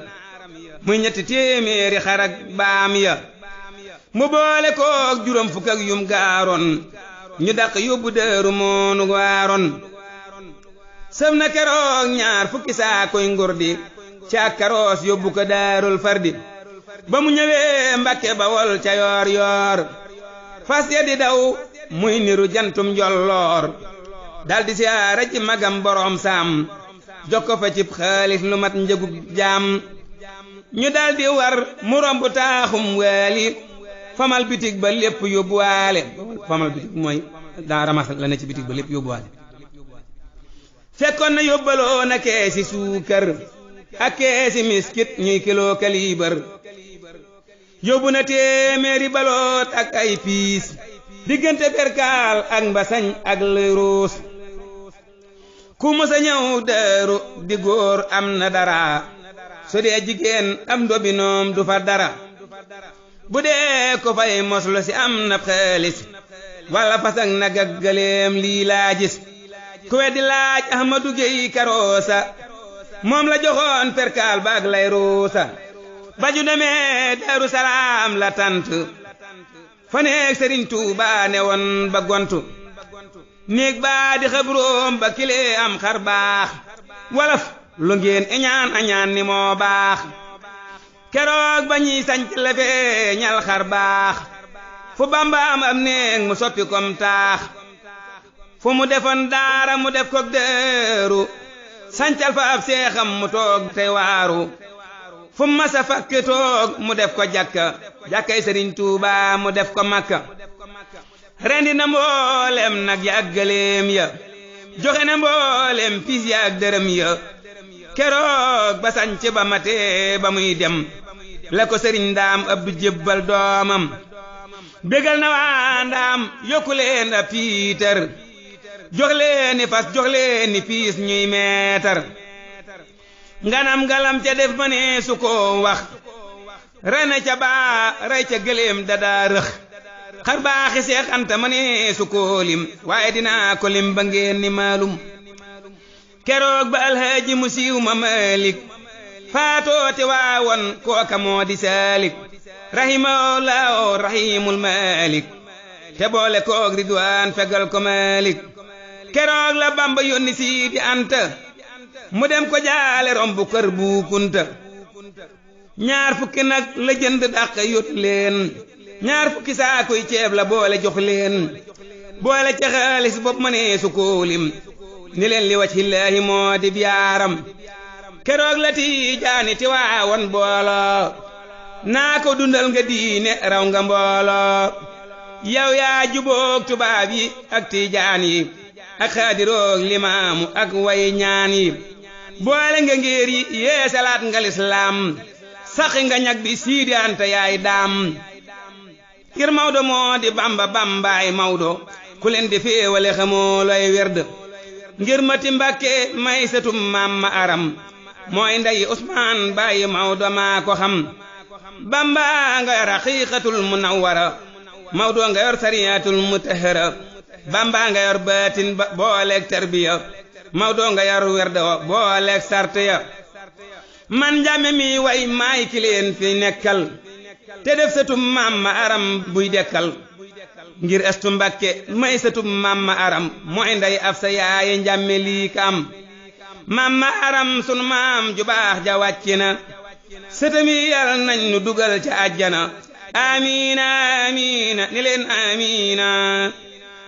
muy ñetti téeméeri xarak baam ya mu boole koog juróom fukk ak yum gaaroon ñu daq yóbbu Daaru moonu waaroon sëf na keroog ñaar fukki saakoy ngurdi ca karoos yóbbu ko Daarul Fardi ba mu ñëwee Mbàkke Bawol ca yoor yoor fas ya di daw muy niru jantum njolloor daldi siyaara ci magam boroom saam jokko fa cib xaalis lu mat njëgub jaam ñu daldi war mu romb taaxum waali famal bitig ba lépp yóbbuwaale famal bitig mooy daa ramas la ne ci bitig ba lépp yóbbuwaale fekkoon na yóbbaloo na keesi suukar ak keesi miskit ñuy kiloo kaliibar yóbbu na téeméeri baloot ak ay piis diggante perkaal ak mbasañ ak lëruus ku mësa ñëw Daaru di góor am na dara su dee jigéen am ndobinoom du fa dara bu dee ko fay moslu si am na xaalis walla fasak nag ak gëléem lii laa gis ku weddi laaj Ahmadu Géy Karoosa moom la joxoon perkaal ba ak lay ruusa ba ju demee Daaru Salaam la tant fa neeg Sëriñ Tuubaa ne woon ba gontu néeg baa di xabroom ba kilee am xar baax walaf lu ngeen iñaan añaan ni moo baax keroog ba ñuy sanc la feeñal xar baax fu Bamba am ab néeg mu soppi kom taax fu mu defoon daara mu def ko Daaru sancal fa ab seexam mu toog te waaru fu masa fakk toog mu def ko jàkka jàkkay Sëriñ Tuubaa mu def ko Makka rendi na mboolem nag ya ak gëléem ya joxe na mboolem piis ya ak dërëm ya keroog ba sanc ba matee ba muy dem la ko sëriñ ndaam abdu jébbal doomam bégal na waa ndaam yokku leen ab tiitar jox leen ni fas jox leen ni piis ñuy meetar nganam galam ca def ma ne su ko wax rey na ca baa rey ca gëléem dadaa rëx xar baaxi Seex Anta ma ne su ko lim waaye dinaa ko lim ba ngeen ni maalum keroog ba alhaaji mu siiw ma Malik faatoote waawoon kooka moo di Saalik rahimahullahu rahimul Malik te boole koog Ridwaan fegal ko Malik keroog la Bamba yónni Sidi Anta mu dem ko jaale rombu kër bu kunta ñaar fukki nag la jënd dàq yót leen ñaar fukki saakuy ceeb la boole jox leen boole ca xaalis bopp ma ne su ko lim ni leen li wajhillaahi moo di biyaaram keroog la Tijaani ti waawoon booloo naa ko dundal nga diine raw nga mbooloo yow yaa juboog tubaab yi ak Tijaan yi ak xaadiroog limaamu ak way ñaan yi boole nga ngéer yi yeesalaat nga lislaam saxi nga ñag bi Siidi Anta yaay daam ngir Mawdo moo di Bamba bambaay Mawdo ku leen di féewale xamoo looy werd ngir Mati Mbàkke may setum maam ma aram mooy nday Usmaan bàyyi Mawdo maa ko xam Bamba nga yor haqiiqatul munawwara Mawdo nga yor sariyatul mutahhara Bamba nga yor baatin ba booleeg tarbiya Mawdo nga yor werda booleeg sartiya man njàmme mi way maay ki leen fi nekkal te def setum maam ma aram buy dekkal ngir Astu Mbàkke may setum maam ma aram mooy nday Afsa yaaye njàmme lii ka am maam ma aram sunu maam ju baax ja wàcc na setami yal nañ nu dugal ca àjjana amiina amiina ni leen amiina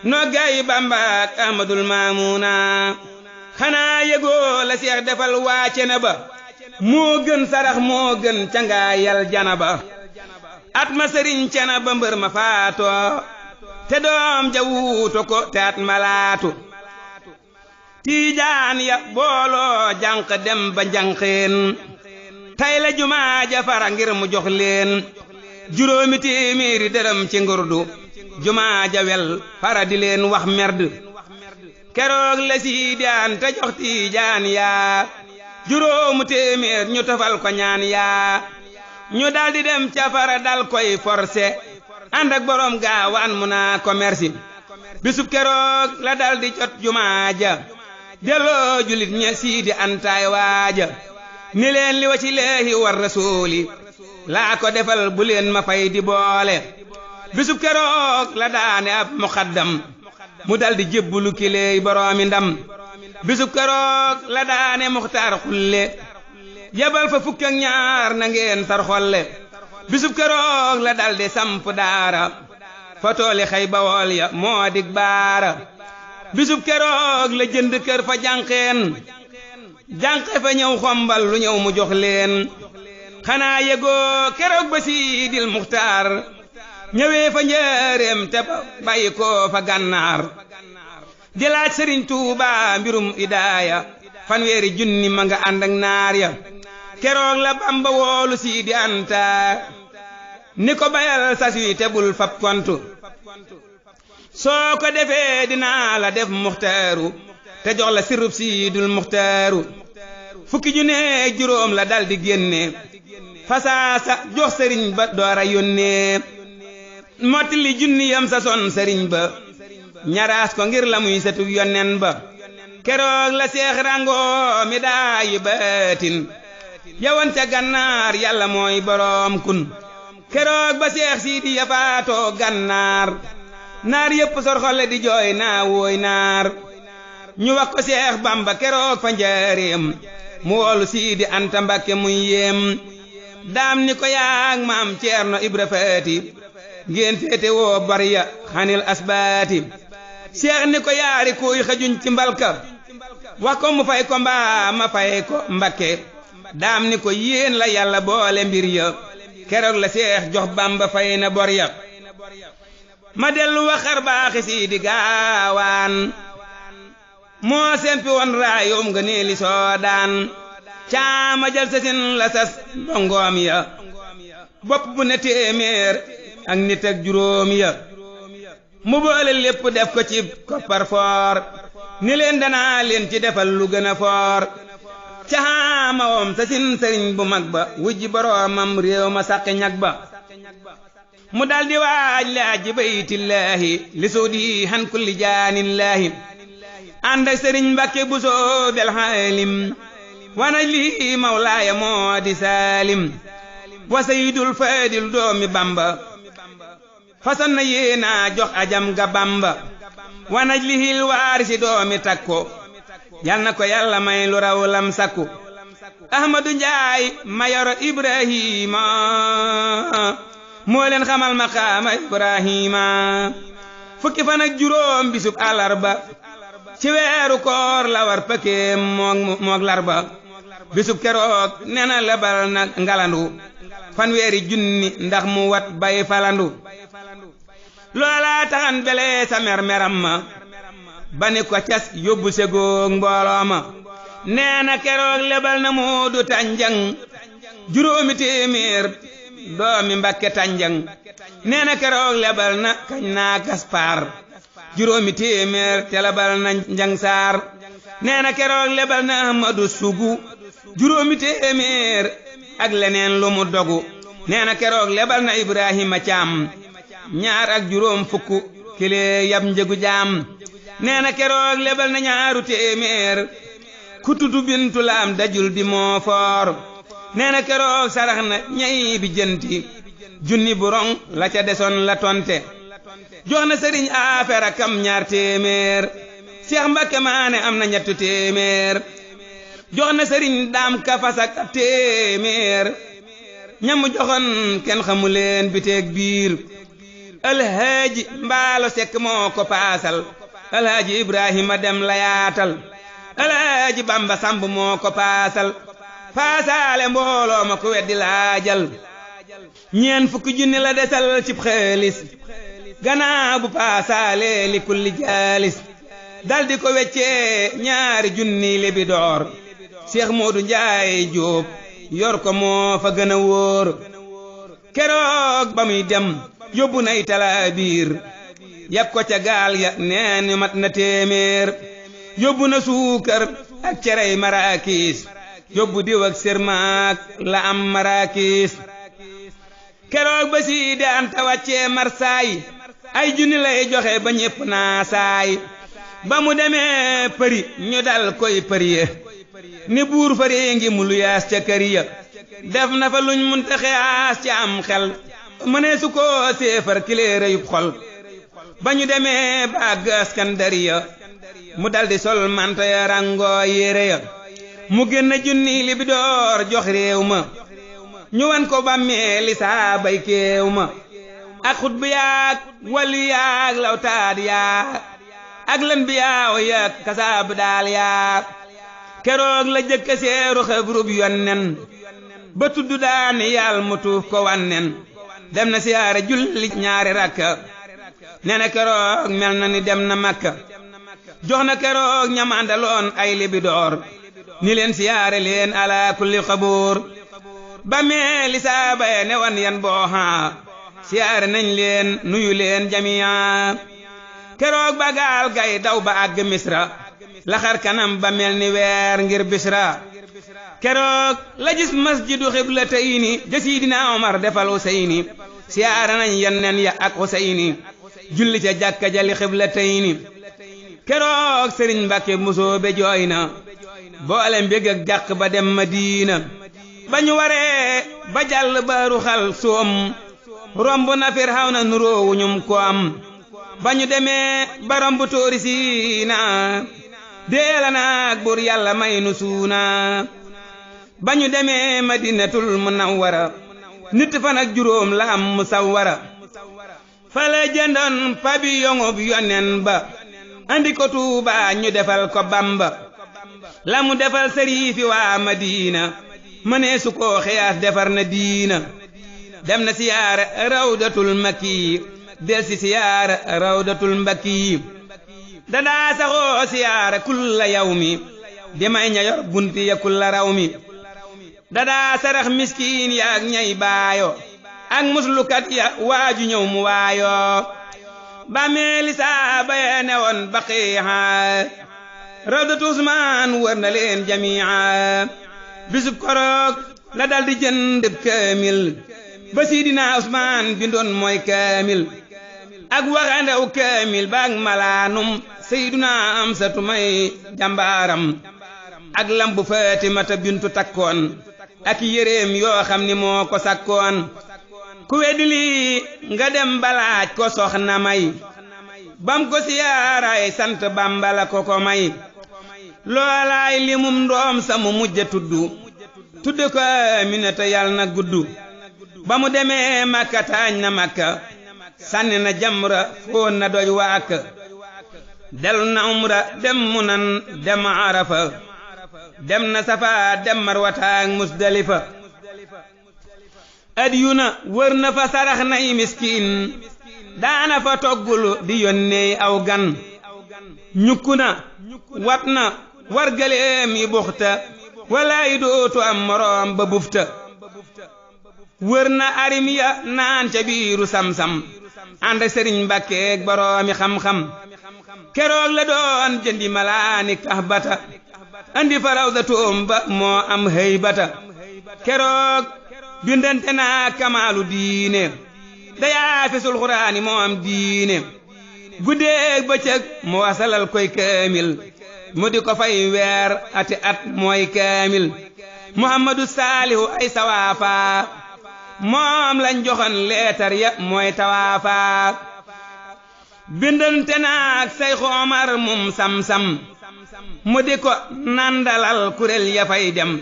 noggaay Bamba ak Ahmadul Maamuna xanaa yëgoo la Seex defal waa Cenaba moo gën sarax moo gën cangaayal janaba at ma sëriñ Cenaba mbër ma faatoo te doom ja wuuto ko te at malaatu Tiijaan ya booloo jànq dem ba njànqeen tay la jumaa ja fara ngir mu jox leen juróomi téeméeri dërëm ci ngurdu jumaa ja wel fara di leen wax merd keroog la Siidi Anta jox Tiijaan yaa juróomu téeméer ñu tofal ko ñaan yaa ñu daldi dem ca fara dal koy forcé ànd ak borom gaawaan mu naa ko merci bisub keroog la daldi jot jumaa ja delloo julit ñe Siidi Antaay waaja ni leen li wa ci leehi war rasuuli laa ko defal bu leen ma fay di boole bisub keroog la daane ab muqaddam mu daldi jébbulu kileey boroomi ndam bisub keroog la daane Muxtaar xulle yabal fa fukk ak ñaar na ngeen tar xolle bisub keroog la daldi samp daara fa tooli xay bawool ya moo dig baara bisub keroog la jënd kër fa jànqeen jànqe fa ñëw xombal lu ñëw mu jox leen xanaa yëgoo keroog ba Siidil Muxtaar ñëwee fa njëreem te bàyyi ko fa gànnaar di laaj Sëriñ Tuuba mbirum idaaya fanweeri junni ma nga ànd ak naar ya keroog la Bamba woolu Siidi Anta ni ko bayal sas wi te bul fab kontu soo ko defee dinaa la def muxtaaru te jox la sirub Siidul Muxtaaru fukki junne ak juróom la daldi génne fasaasa jox sëriñ ba doora yónnee mottali junni yam sa son sëriñ ba ñaraas ko ngir la muy setu yonnen ba keroog la Seex rango mi daayi baatin yawoon ca gànnaar yàlla mooy boroom kun keroog ba Seex Siidi ya faatoo gànnaar naar yépp sorxole di jooy naa wooy naar ñu wax ko Seex Bamba keroog fa njaareem mu woolu Siidi Anta Mbàkke muy yéem daam ni ko yaag maam Ceerno Ibra Faati ngeen féete woo bariya xanil asbaati Seex ni ko yaari kuy xajuñ ci mbalka wax ko mu fay ko mbaa ma fay ko Mbàkke daam ni ko yéen la yàlla boole mbir ya keroog la Seex jox Bamba fay na bor ya ma dellu waxar baaxi Siidi Gaawaan moo sempi woon raayum nga neeli soodaan caama jal sasin la sas ndongoom ya bopp bu ne téeméer ak nit ak juróom ya mu boole lépp def ko ci koppar foor ni leen danaa leen ci defal lu gën a foor ca xaamawom sa sin sëriñ bu mag ba wujji boroomam réew ma sàqi ñag ba mu daldi waaj laaji baytillaahi li suudi han kulli jaanillaahi ànd ak sëriñ Mbàkke Buso del xaalim wanaj li mawlaaya moo di saalim wa sayidul faadil doomi Bamba façon na yéena jox ajam ga Bamba wanaj lihil waarisi doomi takko yal na ko yàlla may lu raw lam sakku Ahmadu Njaay mayoro Ibrahima moo leen xamal maqaama Ibrahima fukki fan ak juróom bisub àllarba ci weeru koor la war pëkkeem moog larba bisub keroog nee na lebal na ngalandu fanweeri junni ndax mu wat bay falandu loola taxan bele sa mermeram ma bani ko cas yóbbu segoog mbooloo ma nee na keroog lebal na Moodu Tanjang juróomi téeméer doomi Mbàkke Tanjang nee na keroog lebal na kañ naa Gaspar juróomi téeméer te lebal na Njang Saar nee na keroog lebal na Ahmadu Sugu juróomi téeméer ak leneen lu mu dogu nee na keroog lebal na Ibrahima Caam ñaar ak juróom fukk kile yab njëgu jaam nee na keroog lebal na ñaaru téeméer ku tuddu Bintu Laam dajul di moo foor nee na keroog sarax na ñay bi jënti junni bu rong la ca desoon la tonte jox na sëriñ Afera kam ñaar téeméer Seex Mbakke Maane am na ñettu téeméer jox na sëriñ Daam Ka fasak téeméer ñamu joxoon kenn xamu leen biteeg biir alhaaji Mbaalo Sekk moo ko paasal alhaaji Ibrahima dem la yaatal alhaaji Bamba Samb moo ko paasal paasaale mbooloo ma ku weddi laajal ñeen fukki junni la desal cib xaalis gannaaw bu paasaale li kulli jaalis daldi ko weccee ñaari junni lebi door Seex Moodu Njaay Jóob yor ko moo fa gën a wóor keroog ba muy dem yóbbu nay talaabiir yab ko ca gaal ya neen mat na téeméer yóbbu na suukar ak cerey maraakiis yóbbu diw ak sirmaak la am maraakiis keroog ba Siidi Anta wàccee marsaay ay junni lay joxe ba ñépp naa saay ba mu demee përi ñu dal koy përiye ni buur fari ngi mu luyaas ca kër ya def na fa luñ munta xeyaas ca am xel mënee su ko séefar kileere yub xol ba ñu demee ba àgg Askandariya mu daldi sol manta ya rangoo yére ya mu génn junni li bi door jox réew ma ñu wan ko bàmmeeli saabay kéew ma ak xut bi yaag wali yaag lawtaad yaag ak lan bi yaaw yaag kasaab daal yaag keroog la jëkka seeru xabrub yonnen ba tudd daani yàll mu tuuf ko wannen dem na siyaare julli ñaari rakka nee na keroog mel na ni dem na Makka jox na keroog ñamandaloon ay libidoor ni leen siyaare leen ala kulli xabuur ba meeli saabaye ne wan yan booxa siyaare nañ leen nuyu leen jamiya keroog ba gaal gay daw ba àgg Misra la xar kanam ba mel ni weer ngir Bisra keroog la gis masjidu xiblatayni ja Sidina Omar defal Useyni siyaare nañ yenneen ya ak Useyni julli ca jàkka jali xiblatayni keroog Sëriñ Mbàkke Musoobe jooy na boole mbég ak jàq ba dem Madina ba ñu waree ba jàll baaru xal soom romb na Firawna nuroowu ñum ko am ba ñu demee ba romb tóori Siina deela naag buur yàlla may nu suuna ba ñu demee Madinatul Munawwara nit fan ak juróom la am musawwara fa la jëndoon pabiyongub yonen ba andi ko Tuuba ñu defal ko Bamba la mu defal sëriifi waa Madina mënee su ko xiyaas defar na diina dem na siyaara rawdatul makki del si siyaara rawdatul mbakki dadaa saxoo siyaara kulla yawmi di may ña yor bunti ya kulla rawmi dadaa sarax miskiin yaak ñay baayo ak muslukat ya waaju ñëw mu waayoo bàmmeeli saaba ya newoon baqiiha rawdatu Usmaan wër na leen jamiiha bisub koroog la daldi jëndëb kaamil ba Sidina Usmaan bindoon mooy kaamil ak waxandew kaamil baak malaanum Seyduna Amsatu may jàmbaaram ak lambu Faatimata bintu takkoon ak yéreem yoo xam ni moo ko sakkoon ku weddi lii nga dem balaaj ko soxna may bam ko siyaaraay sant Bamba la ko may loolaay limum ndoom sa mu mujja tudde ko Aminata yal na guddu ba mu demee Makka taañ na Makka sànni na jamra foon na doj waak dellu na umra dem Munan dem Arafa dem na Safa dem Marwata ak Musdalifa adiyu na wër na fa sarax nay miskin daana fa toggulu di yónnee aw gan ñukku na wat na wargaleem yi buxta walaay dootu am moroom ba bufta wër na arim ya naan ca biiru Samsam ànd ak Sëriñ Mbàkkeek boroomi xam-xam keroog la doon jëndi malaani kahbata andi fa rawdatoom ba moo am haybata keroog bindante naa kamaalu diine dayaa fesul xuraani moo am diine guddeeg bëccëg mu wasalal koy kaamil mu di ko fay weer ati at mooy kaamil Muhammadu Saalihu ay sawaafa moom lañ joxoon leetar ya mooy tawaafa bindante naak Sayxu Omar mum Samsam mu di ko nandalal kurel ya fay dem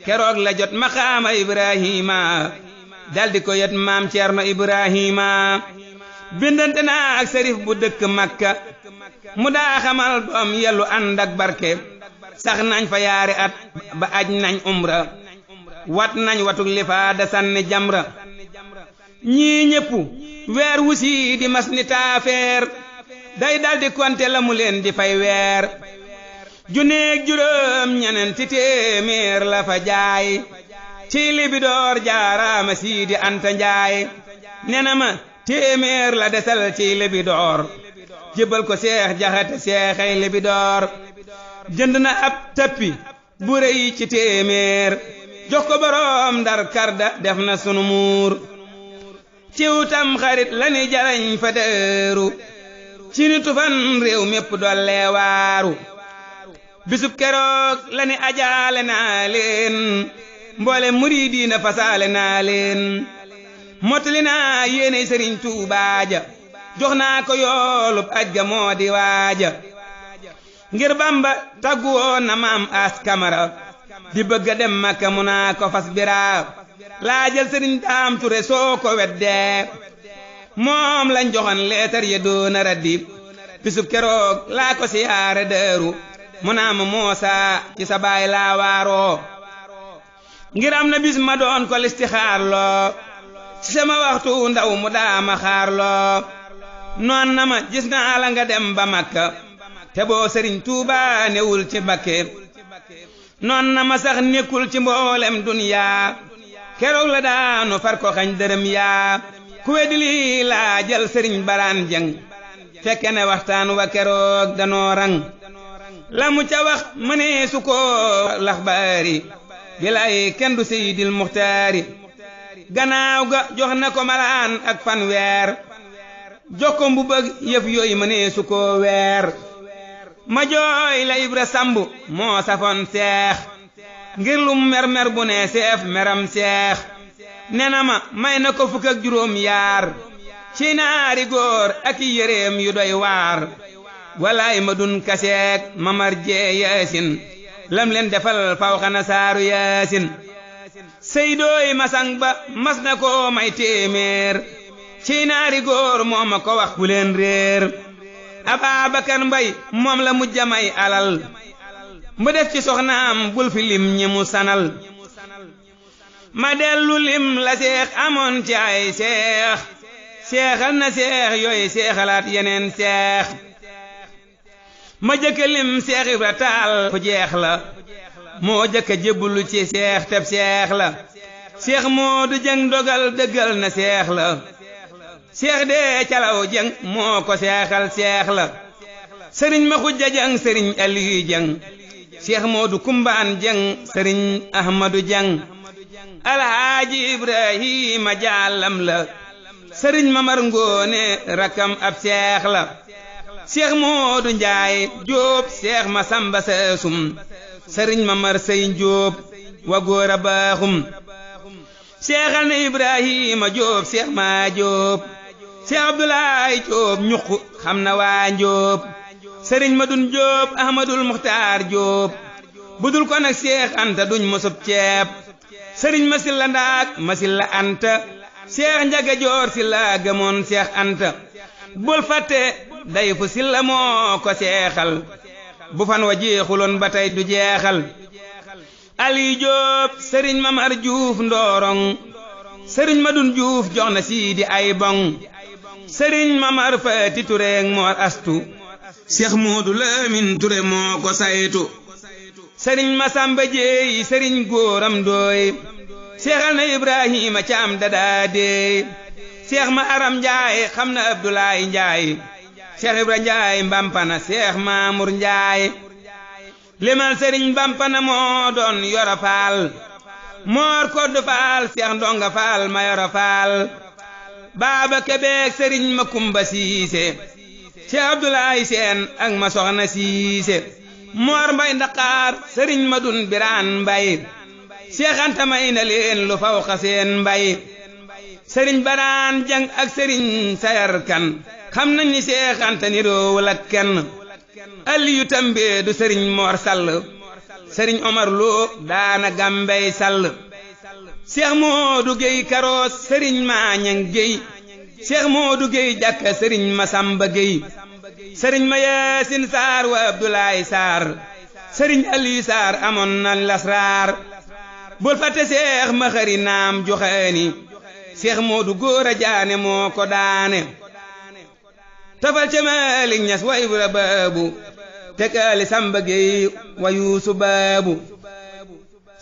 keroog la jot maqaama Ibrahima daldi ko yet maam Ceerno Ibrahima bindante naak Sërif bu dëkk Makka mu daa xamal doom yellu ànd ak barke sax nañ fa yaari at ba aj nañ umra wat nañ watuk lifaada sànni jamra ñii ñépp weer wusi di mas ni taafeer day daldi konte la mu leen di fay weer junneeg juróom ñeneenti téeméer la fa jaay ci Libidoor jaaraama Siidi Anta Njaay nena ma téeméer la desal ci Libidoor jébbal ko Seex Jaxate seexay Libidoor jënd na ab tappi bu rëy ci téeméer jox ko boroom Ndar karda def na sunu muur ciw tam xarit la ni jarañ fa dëru ci ni tufan réew mépp dollee waaru bisub keroog la ni ajaale naa leen mboole muriidiina fasaale naa leen mottali naa yéeney Sëriñ Tuubaa ja jox naa ko yoolub aj ga moo di waaja ngir Bamba taggu woon na maam As Kamara di bëgg a dem Makka mu naa ko fas biraa laajal Sëriñ Daam Ture soo ko weddee moom lañ joxoon leetar ya doona raddi bisub keroog laa ko siyaare dëru mu naa ma Muusaa ci sa baay laa waaroo ngir am na bis ma doon ko listixaar loo ci sama waxtu ndaw mu daa ma xaar loo noon na ma gis naa la nga dem ba Makka te boo Sëriñ Tuubaa newul ci Bakke noon na ma sax nekkul ci mboolem duniyaa keroog la daanu far ko xañ dërëm yaa ku weddi lii laa jël Sëriñ Baraan Jeng fekke ne waxtaan wa keroog danoo rang la mu ca wax mënee su ko laxbaari bilaay kenn du Seydil Muxtaari gannaaw ga jox na ko malaan ak fanweer jox ko mbubb ak yëf yooyu mënee su ko weer ma jooy la Ibra Sambu moo safoon seex ngir lu mer bu ne seef meram seex nena ma may na ko fukk ak juróom yaar ci naari góor ak yéreem yu doy waar walaay ma dun kaseek mamar jee yaasin lam leen defal faw xana saaru yaasin seydooy masang ba mas na ko may téeméer ci naari góor moo ma ko wax bu leen réer Ababakar Mbay moom la mujja may alal mu def ci soxnaam bul fi lim ñi mu sanal ma dellu lim la seex amoon ci ay seex seexal na seex yooyu seexalaat yeneen seex ma jëkka lim Seex Ibra Taal ku jeex la moo jëkka jébbulu ci seex teb seex la seex Moodu Jeng dogal dëggal na seex la seex dee calaw jeng moo ko seexal seex la sëriñ ma xujja jeng sëriñ Aliyu Jeng seex Moodu kumbaan jeng sëriñ Ahmadu Jeng alhaaji Ibrahima jàllam la sëriñ Mamar Ngoone rakam ab seex la seex Moodu Njaay Jóob seex ma Samba Seesum sëriñ Mamar Sey Jóob wa góor a baaxum seexal na Ibrahima Jóob seex ma Jóob seex Abdulaay Jóob ñuq xam na waa Jóob sëriñ Madun Jóob Ahmadul Muxtaar Jóob budul ko nag seex Anta duñ mosub ceeb sëriñ Masilla Ndaak Masilla Anta seex Njaga Joor Silla gëmoon seex Anta bul fàtte day fu Silla moo ko seexal bu fan wa jeexuloon ba tey du jeexal Ali Jóob sëriñ Mamar Juuf Ndoorong sëriñ Madun Juuf jox na Siidi ay boŋ sëriñ Mamar Faati Tureek Moor Astu seex Moodu Lamin Ture moo ko saytu sëriñ Masamba Jeey sëriñ Góoram Ndooy seexal na Ibrahima Caam dadaa deey seex ma Aram Njaay xam na Abdulaay Njaay seex Ibra Njaay Mbampana seex Maamur Njaay limal sëriñ Mbampana moo doon Yoro Faal Moor Koddu Faal seex Ndonga Faal ma Yoro Faal Baaba Kebeek sëriñ Makumba Siise seex Abdulaay Seen ak ma Soxna Siise Moor Mbay Ndaqaar sëriñ Madun Biraan Mbay seex Anta may na leen lu faw xaseen mbay sëriñ Baraan Jang ak sëriñ Sayar Kan xam nañ ni seex Anta niroowul ak kenn Aliyu Tambee du sëriñ Moor Sall sëriñ Omar Lo daana Gambey Sall seex Moodu Géy Karoos sëriñ Maañang Géy seex Moodu Géy Jàkka sëriñ Masamba Géy sëriñ ma Yaasin Saar wa Abdulaay Saar sëriñ Aliyu Saar amoon na lasraar bul fàtte seex ma xëri naam joxeeni seex Moodu Góora Jaane moo ko daane tafal ca Maalik Ñas wa Ibra Baabu teg Ali Samba Géy wa Yuusu Baabu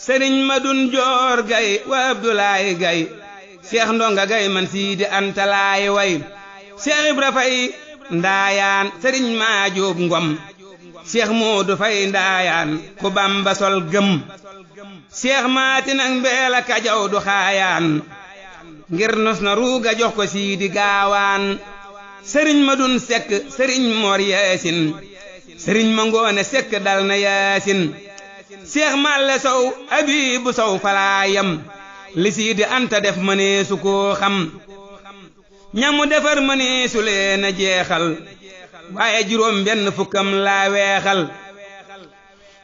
sëriñ Madun Joor Gay wa Abdulaay Gay seex Ndonga Gay man Siidi Anta laay way seex Ibra Fay Ndaayaan sëriñ Maajóob Ngom seex Moodu Fay Ndaayaan ku Bamba sol gëm seex Maatin ak Mbeela Kajaw du xaayaan ngir nos na ruuga jox ko Siidi Gaawaan sëriñ Madun Sekk sëriñ Moor Yaasin sëriñ ma Ngoone Sekk dal na Yaasin seex Malle Sow Abiibu Sow falaayam li Siidi Anta def mëneesu koo xam ñamu defar mëneesu leen a jeexal waaye juróom benn fukkam laa weexal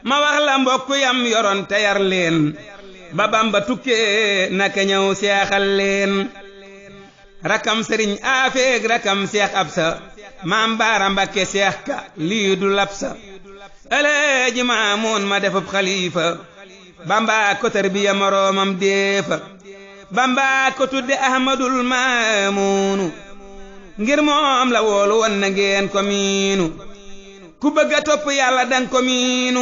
ma wax la mbokk yam yoroon te yar leen ba Bamba tukkee naka ñëw seexal leen rakam sëriñ Aafeeg rakam seex Absa maam Baara Mbakke seex ka lii du labsa Alaaji Maamun ma defub xalifa Bamba ko tarbiya moroomam deefa Bamba ko tudde Ahmadul Maamunu ngir moom la woolu won na ngeen ko miinu ku bëgg a topp Yàlla dang ko miinu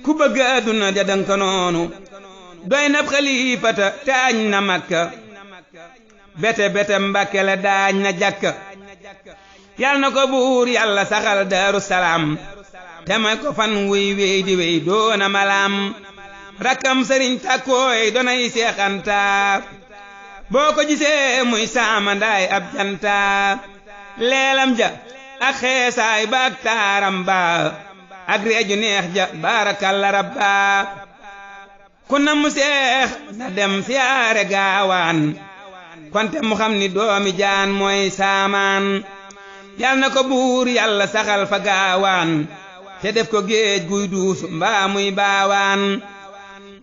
ku bëgg àdduna ja dang ko noonu doy na xalifata taañ na Makka bete bete Mbàkke la daañ na jàkka yal na ko buur Yàlla saxal Daaru Salaam te may ko fan wuy wey di wey doona malaam rakkam sëriñ Takkooy donay Seex Anta boo ko gisee muy saamandaay ab janta leelam ja ak xeesaay ba ak taaram ba ak reeju neex ja baarakalla rabba ku na mu seex na dem siyaare gaawaan konte mu xam ni doomi jaan mooy saamaan yal na ko buur Yàlla saxal fa gaawaan te def ko géej guy duus mbaa muy baawaan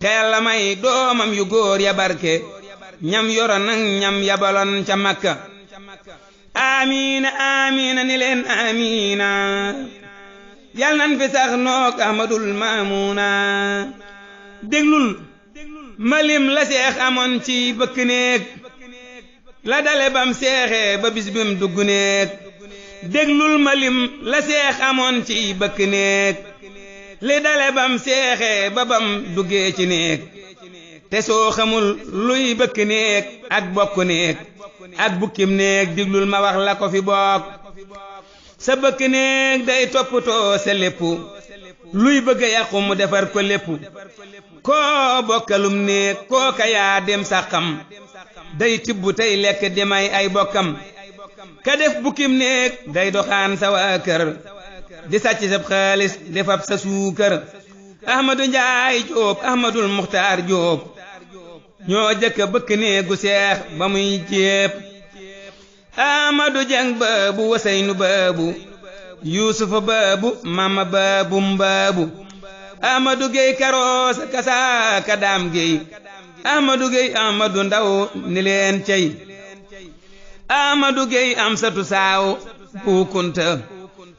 te Yàlla may doomam yu góor ya barke ñam yoro nang ñam yabaloon ca Makka amiina amiina ni leen amiina yal nan fi sax nook Ahmadul Maamuna déglul malim la seex amoon ci bëkk néeg la dale bam seexee ba bis bim dugg néeg déglul malim la seex amoon ci bëkk néeg li dale bam seexee ba bam duggee ci néeg te soo xamul luy bëkk néeg ak bokk néeg ak bukkim néeg diglul ma wax la ko fi bokk sa bëkk néeg day toppatoo sa lépp luy bëgg yàqu mu defar ko lépp koo bokkalum néeg kooka yaa dem saxam day tibb tey lekk di may ay bokkam ka def bukkim néeg day doxaan sa waa kër di sàcc sab xaalis di fab sa suukar Ahmadu Njaay Jóob Ahmadul Muxtaar Jóob ñoo jëkk bëkk néegu seex ba muy jéeb Ahmadu Jeng baabu Waseynu baabu Yuusufa baabu Mama baabum baabu Ahmadu Géy Karoos kasaaka Daam Géy Ahmadu Géy Ahmadu Ndaw ni leen cey Ahmadu Géy Amsatu Saaw Buukunta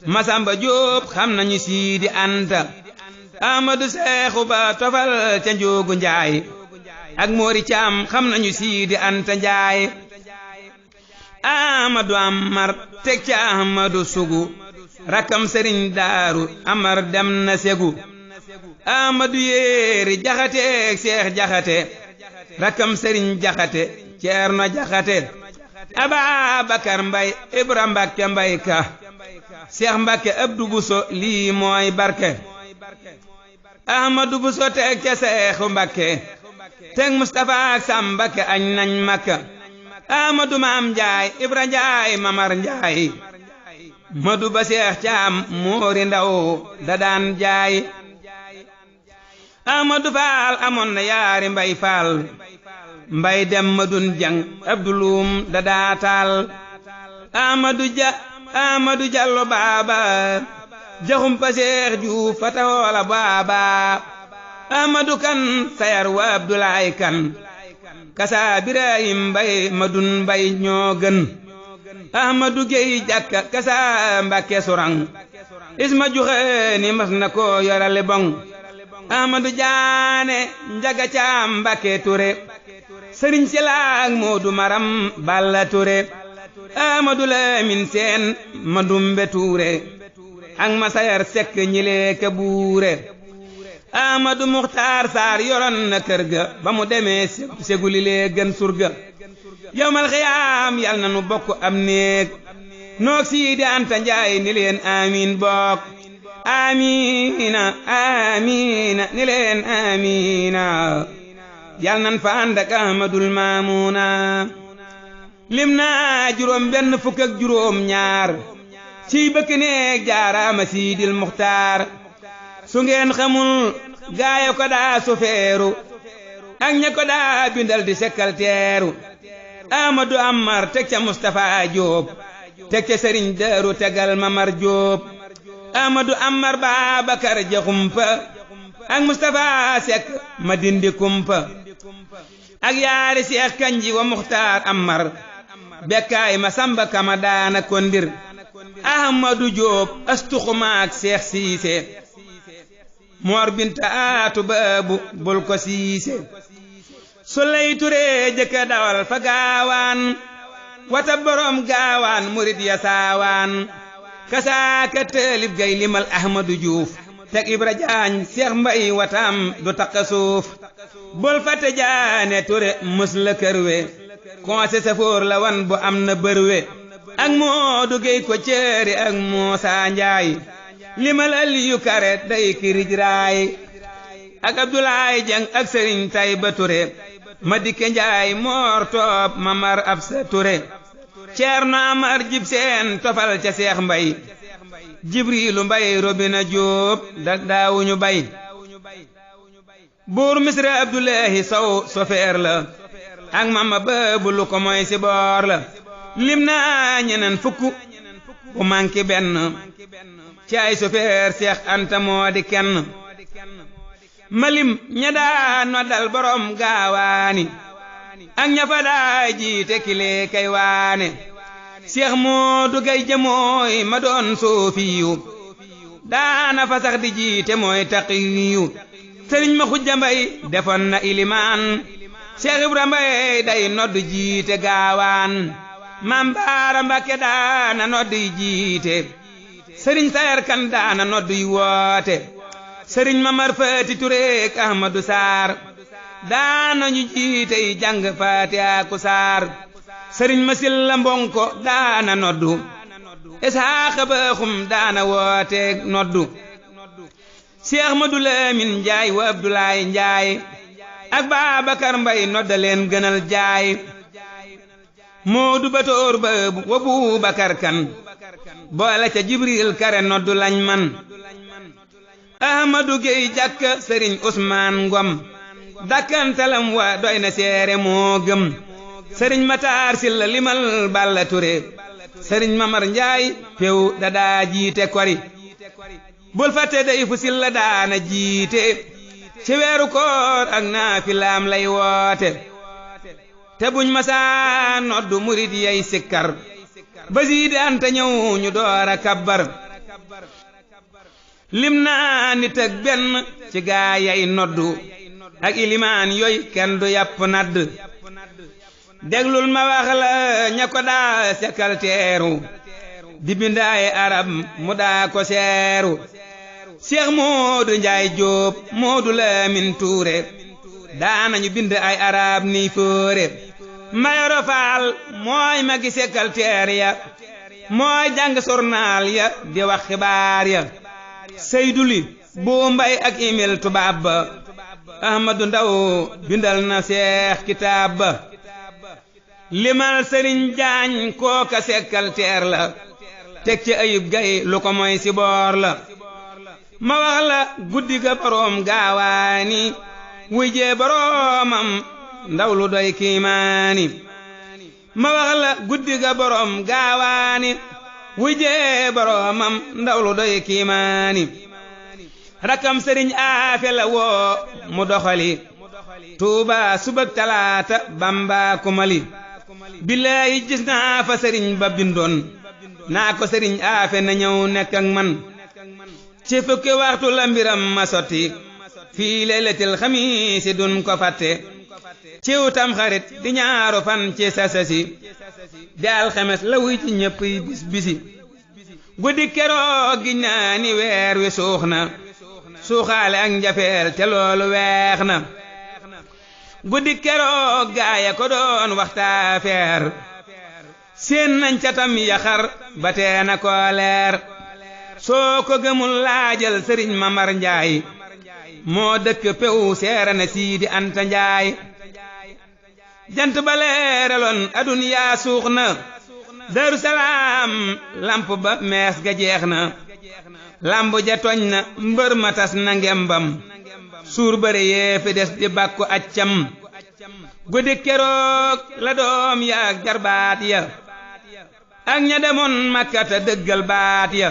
Masamba Jóob xam nañu Siidi Anta Ahmadu Seexu Ba tofal ca Njoogu Njaay ak Moori Caam xam nañu Siidi Anta Njaay Ahmadu Amar teg ca Ahmadu Sugu rakkam Sëriñ Daaru Amar dem na Segu Ahmadu Yéeri Jaxate Seex Jaxate rakkam Sëriñ Jaxate Ceerno Jaxate Ababakar Mbay Ibra Mbakke Mbay Ka Seex Mbakke Abdu Buso lii mooy barke Ahmadu Buso teg ca Seexu Mbakke teg Mustafa ak Sam Mbakke añ nañ Makka Ahmadu Maam Njaay Ibra Njaay Mamar Njaay Madu Ba Seex Caam Moori Ndaw da daan jaay Ahmadu Faal amoon na yaari Mbay Faal Mbay dem Madun Jang Abdulum da daataal Ahmadu Jallo Baaba jaxum pa Seex Juuf Fatahoola Baaba Ahmadu Kan Sayar wa Abdulaay Kan kasa Birahim Mbay Madun Mbay ñoo gën Ahmadu Géy Jàkka kasa Mbàkke Surang Isma Juxeeni mas na ko yorale boŋ Ahmadu Jaane Njaga Caam Mbàkke Ture Sëriñ Silaak Moodu Maram Balla Ture Ahmadu Lamin Seen Madumbe Ture ak Masayar Sekk ñilee ka buure Ahmadu Muxtaar Saar yoroon na kër ga ba mu demee seguli lee gën surga yawmal xiyaam yal na nu bokk am néeg noog Siidi Anta Njaay ni leen amiin bokk amiina amiina ni leen amiina yal nan fa ànd ak Ahmadul Maamuuna lim naa juróom benn fukk ak juróom ñaar ciy bëkk néeg jaaraama Siidil Muxtaar su ngeen xamul gaaya ko daa sofeeru ak ña ko daa bindal di sekkal teeru Ahmadu Amar teg ca Mustafa Jóob teg ca Sëriñ Daaru tegal Mamar Jóob Ahmadu Amar Babakar Jaxumpa ak Mustafa Sekk ma dindi kumpa ak yaari Seex Kanji wa Muxtaar Amar bekkaay ma Samba Kama daana kondir Ahmadu Jóob astuxumaak Seex Siise Moor Binta Aatu Baabu bul ko siise Suley Ture jëkka dawal fa gaawaan wata borom gaawaan murid ya saawaan kasaaka taalib gay limal Ahmadu Juuf teg Ibra Jaañ Seex Mbay watam du takka suuf bul fate Jaane Ture mës la kërwe konse safoor la wan bu am na bërwe ak Moodu Gey ko ceeri ak Muusaa Njaay limal Aliyu Kare day kirij raay ak Abdulaay Jeng ak Sëriñ Tayba Ture ma dikke Njaay Moor Toob Mamar Absa Ture Ceerno Amar Jib Seen tofal ca Seex Mbay Jibriilu Mbay Robina Jóob daawuñu bay buur Misra Abdullahi Sow sofeer la ak Mama Baabu lu ko moy si boor la lim naa ñeneen fukk bu manki benn ci ay sofeer Seex Anta moo di kenn malim ña daa noddal borom gaawaani ak ña fa daa jiite kilee kay waane Seex Moodu Gay jamooy ma doon soofiyu daana fa sax di jiite mooy taqiyu Sëriñ ma Xujja Mbay defoon na ilimaan Seex Ibra Mbay day nodd jiite gaawaan Maam Baara Mbakke daana nodd jiite Sëriñ Sayar Kan daana nodd yu woote Sëriñ Mamar Faati Ture ak Ahmadu Saar daanañu jiitey jàng faatiha ku saar sëriñ ma silla mbonko daana noddu isaaxa baaxum daana wooteeg noddu Cheikh Madu Lamin Njaay wa Abdoulaye Njaay ak Baabakar Mbay nodda leen gënal jaay Moodu Batoor baabu wa Buubakar Kan boole ca Jibril Kare noddu lañ man Ahmadu Gey jàkka sëriñ Usmaan Ngom dakkantalam wa doy na seere moo gëm sëriñ Mataar Silla limal Balla Ture sëriñ Mamar Njaay pew dadaa jiite kori bul fàtte day fu Silla daana jiite ci weeru koor ak naafilaam lay woote te buñ masaa noddu murid yay sikkar ba siidi anta ñëw ñu doora kabbar lim naa nit ak benn ci gaa yay noddu ak ilimaan yoy kenn du yàpp nadd déglul ma wax la ña ko daa sekkal teeru di bindaaye arab mu daa ko seeru Cheikh Moodu Njaay Jóob Moodu Lamin Tuure daanañu bind ay arab ni fóore Mayoro Faal mooy magi sekkal teer ya mooy jàng sornaal ya di wax xibaar ya Seyduli bu Mbay ak Emil tubaab ba Ahmadu Ndaw bindal na Seex kitaab ba limal Sëriñ Jaañ kooka sekkal teer la teg ci Ayub Gay lu ko moy si boor la ma wax la guddi ga boroom gaawaani wuy jee boroomam ndaw lu doy kiimaani ma wax la guddi ga boroom gaawaani wuy jee boroomam ndaw lu doy kiimaani rakam sëriñ aafe la woo mu doxali Tuuba subak talaata Bamba kumali billaahi gis naa fa sëriñ ba bindoon naa ko sëriñ aafe na ñëw nekk ak man ci fukki waxtu la mbiram ma sotti fii laylatil xamiisi dun ko fàtte ciw tam xarit di ñaaru fan ci sasasi di alxames la wuy ci ñëpp bis bisi guddi keroog gi naa ni weer wi suux na suuxaale ak njafeel te loolu weex na guddi keroog gaaya ko doon waxtaa feer seen nañ ca tam yaxar ba teena ko leer soo ko gëmul laajal sëriñ Mamar Njaay moo dëkk pew seera na Siidi Anta Njaay jant ba leeraloon aduniyaa suux na Daru Salaam lamp ba mees ga jeex na lamb ja toñ na mbër ma tas na ngembam suur bëre yee fi des di bàkku accam guddi keroog la doom ya ak jarbaat ya ak ña demoon Makkata dëggal baat ya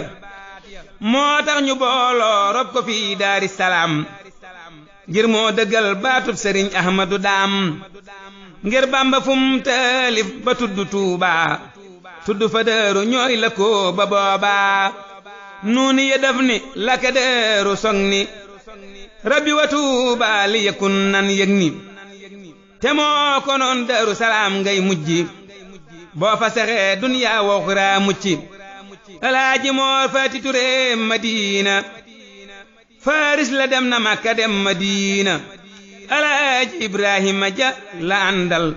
moo tax ñu booloo rob ko fii Daari Salaam ngir moo dëggal baatub sëriñ Ahmadu Daam ngir Bamba fum taalif ba tudd Tuuba tudd fa Daaru ñooy la ko ba booba nuuni ya def ni la ka Daaru song ni rabbi wa Tuuba li yakun nan yëg ni te moo ko noon Daaru Salaam ngay mujji boo fa saxee duniyaa woxraa mucci Alaaji Moor Faati Ture Madina Faris la dem na Makka dem Madina Alaaji Ibrahima Ja la àndal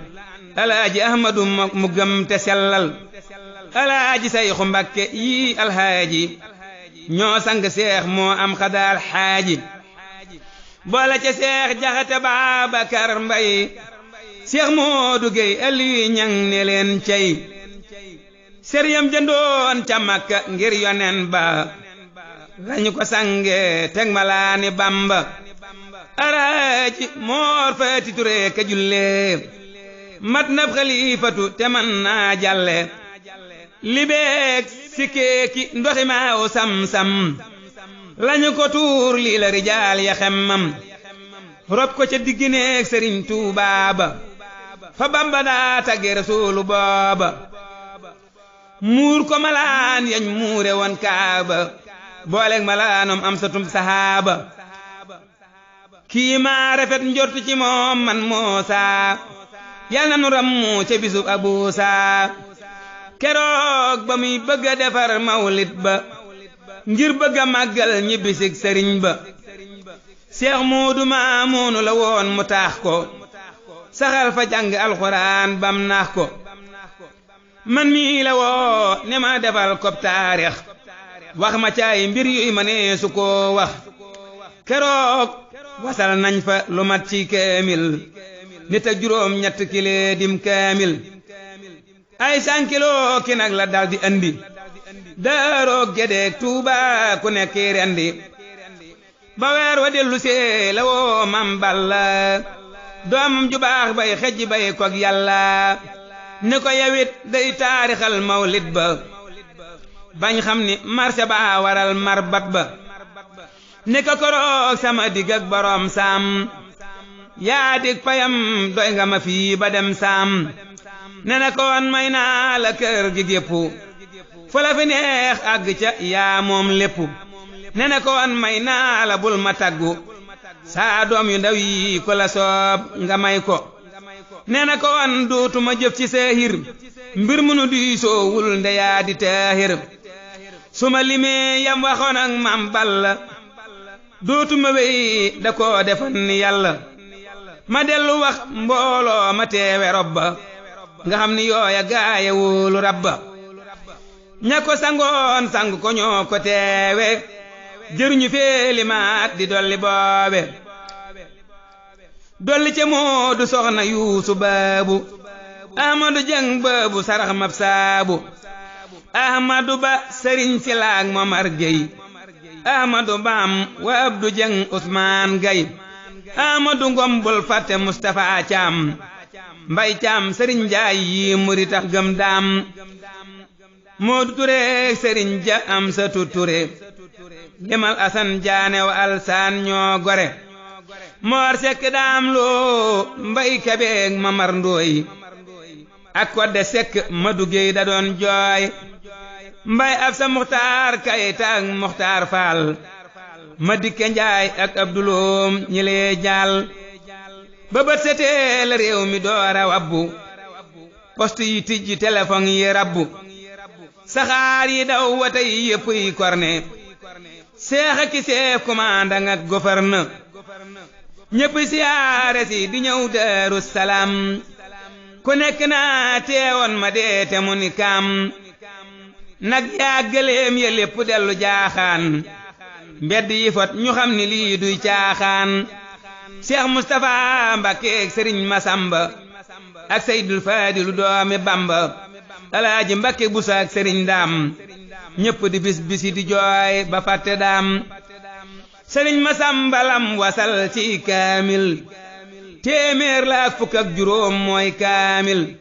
Alaaji Ahmadu mu gëm te sellal Alaaji Sayxu Mbakke yi alhaaji ñoo sang seex moo am xadaal xaaji boole ca seex Jaxate Baabakar Mbay Seex Moodu Gey Aliyu Ñaŋ ne leen cey sëriyam jëndoon ca Makka ngir yonen ba lañu ko sange teg malaani Bamba Alaaji Moor Faati Ture ka jullee mat nab xalifatu te man naa jàlle libeek sikkeeki ndoxi maaw sam-sam lañu ko tuur lii la rijaal ya xemmam rob ko ca diggineeg Sëriñ Tuubaa ba fa Bamba daa tagge Rasuulu booba muur ko malaan yañ muure woon Kaaba booleeg malaanom am satum sahaaba kii maa rafet njortu ci moom man Muusaa yal na nu rammu ca bisub Abuusaa keroog ba muy bëgg a defar mawlid ba ngir bëgg a màggal ñibbisig sëriñ ba Seex Moodu Maamuunu la woon mu taax ko saxal fa jàng alxuraan bam naax ko man mii la woo ne ma defal ko taarix wax ma caay mbir yu ma nee su ko wax keroog wasal nañ fa lu mat ci kaamil nit ak juróom ñett kilee dim kaamil ay sankiloo ki nag la daldi andi daaroog Gédéeg Tuuba ku nekk rendi ba weer wa dellu see la woo Mam Balla doomam ju baax bay xejj bay koog Yàlla ne ko yawit day taarixal mawlid ba bañ xam ni marché ba waral marbat ba ne ko koroog sama digg ak boroom saam yaa dig payam doy nga ma fii ba dem saam ne na ko woon may naa la kër gi gépp fu la fi neex àgg ca yaa moom lépp ne na ko woon may naa la bul ma taggu saa doom yu ndaw yi ko la soob nga may ko ne na ko woon dootuma jëf ci seehir mbir munu di soowul ndeyaa di taahir suma limee yam waxoon ak Mam Balla dootuma wéy da koo defan ni Yàlla ma dellu wax mbooloo ma teewe robba nga xam ni yooya gaaya wóolu rabba ña ko sangoon sang ko ñoo ko teewe jëruñu feeli maat di dolli boobe dolli ca Moodu soxna Yuusu Baabu Ahmadu Jeng Baabu sarax mab saabu Ahmadu Ba Sëriñ Silaak Momar Gey Ahmadu Baam wa Abdu Jeng Usmaan Gay Ahmadu Ngom bul fàtte Mustafa Caam Mbay Caam Sëriñ Njaay yi muri tax gëm daam Moodu Ture Sëriñ Ja Amsatu Ture demal Asan Jaane wa Alsaan ñoo gore Moor Sekk Daam Loo Mbay Kabeeg Mamar Ndooy ak Kodde Sekk Madu Géy da doon jooy Mbay Absa Muxtaar Kayta ak Muxtaar Faal ma dikke Njaay ak Abduloom ñi lee jaal ba bët setee la réew mi doora wabbu poste yi tijji téléphone yi rabbu saxaar yi daw wata yi yëpp yi korne seex ak chef commandant ak gouverneur ñëpp siyaare si di ñëw Daaru Salaam ku nekk naa teewoon ma dee te mu ni kaam nag yàggaleem ya lépp dellu jaaxaan mbedd yi fot ñu xam ni lii duy caaxaan Cheikh Moustapha Mbakke ak Sëriñ Masamba ak Seydul Faadilu doomi Bamba Alaaji Mbakke Busa ak Sëriñ Daam ñépp di bis bisi di jooy ba fàtte daam Sëriñ Masamba lam wasal ci kaamil téeméer la ak fukk ak juróom mooy kaamil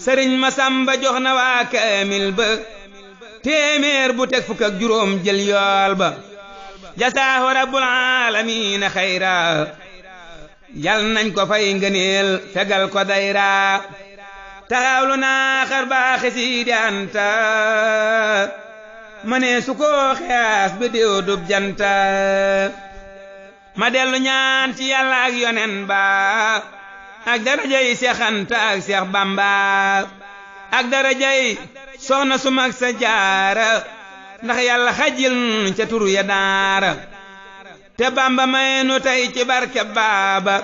Sëriñ Masamba jox na waa kaamil ba téeméer bu teg fukk ak juróom jël yool ba jasaahu rabbul aalamiina xayra yal nañ ko fay ngëneel fegal ko dayra taxawlu naa xar baaxi Sidi Anta ma ne su ko xeas bi diw dub janta ma dellu ñaan ci Yàlla ak yonen ba ak darajay Seex Anta ak Seex Bamba ak darajay soxna su mag sa Jaara ndax Yàlla xajil ca turu ya daara te Bamba may nu tey ci barke baaba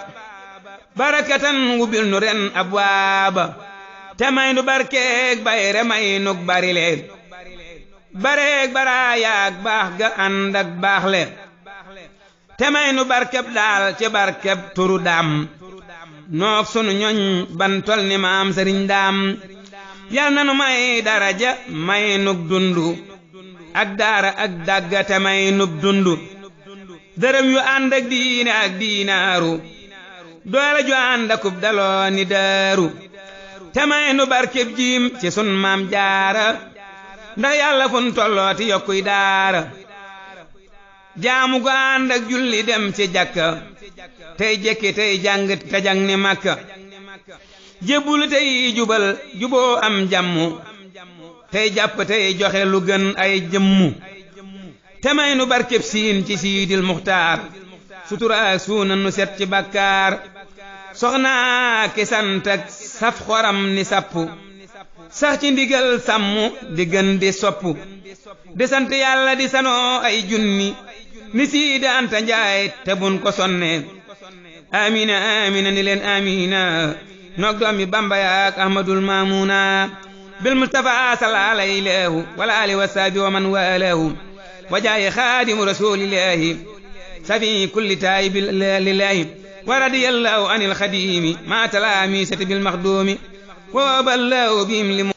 barakatan wubil nu ren abwaaba te may nu barkeeg bayre may nuk barile bareeg baraayaag baax ga ànd ak baaxle te may nu barkeb daal ci barkeb turu daam noog sunu ñoñ ban tol ni maam Sëriñ Daam yal na nu may daraja may nuk dundu ak daara ak dagga te may nub dundu dërëm yu ànd ak diine ak diinaaru doole ju ànd akub daloo ni daaru te may nu barkeb jiim ci sun maam Jaara ndax Yàlla fun tollooti yokkuy daara jaamu gu ànd ak julli dem ci jàkka tey jekki tey jàng te jàng ni Makka jébbulu tey jubal juboo am jàmmu tey jàpp tey joxe lu gën ay jëmmu te may nu barkeb siin ci Siidil Muxtaar sutura ak suuna nu set ci bakkaar soxnaa ki sant ak saf xoram ni sappu sax ci ndigal sàmmu di gën di soppu di sant Yàlla di sanoo ay junni ni siida anta njaay te bun ko sonne amina amina ni leen amina nog doomi bamba yaak ahmadul mamuna bil mustafa salla alayhi wala ali wa sahbi wa man walahu wa jaayi xaadimu rasulillahi safi kulli taayibi lillahi wa radiyallahu anil xadimi ma talaamisati bil maxdumi wa ballahu bihim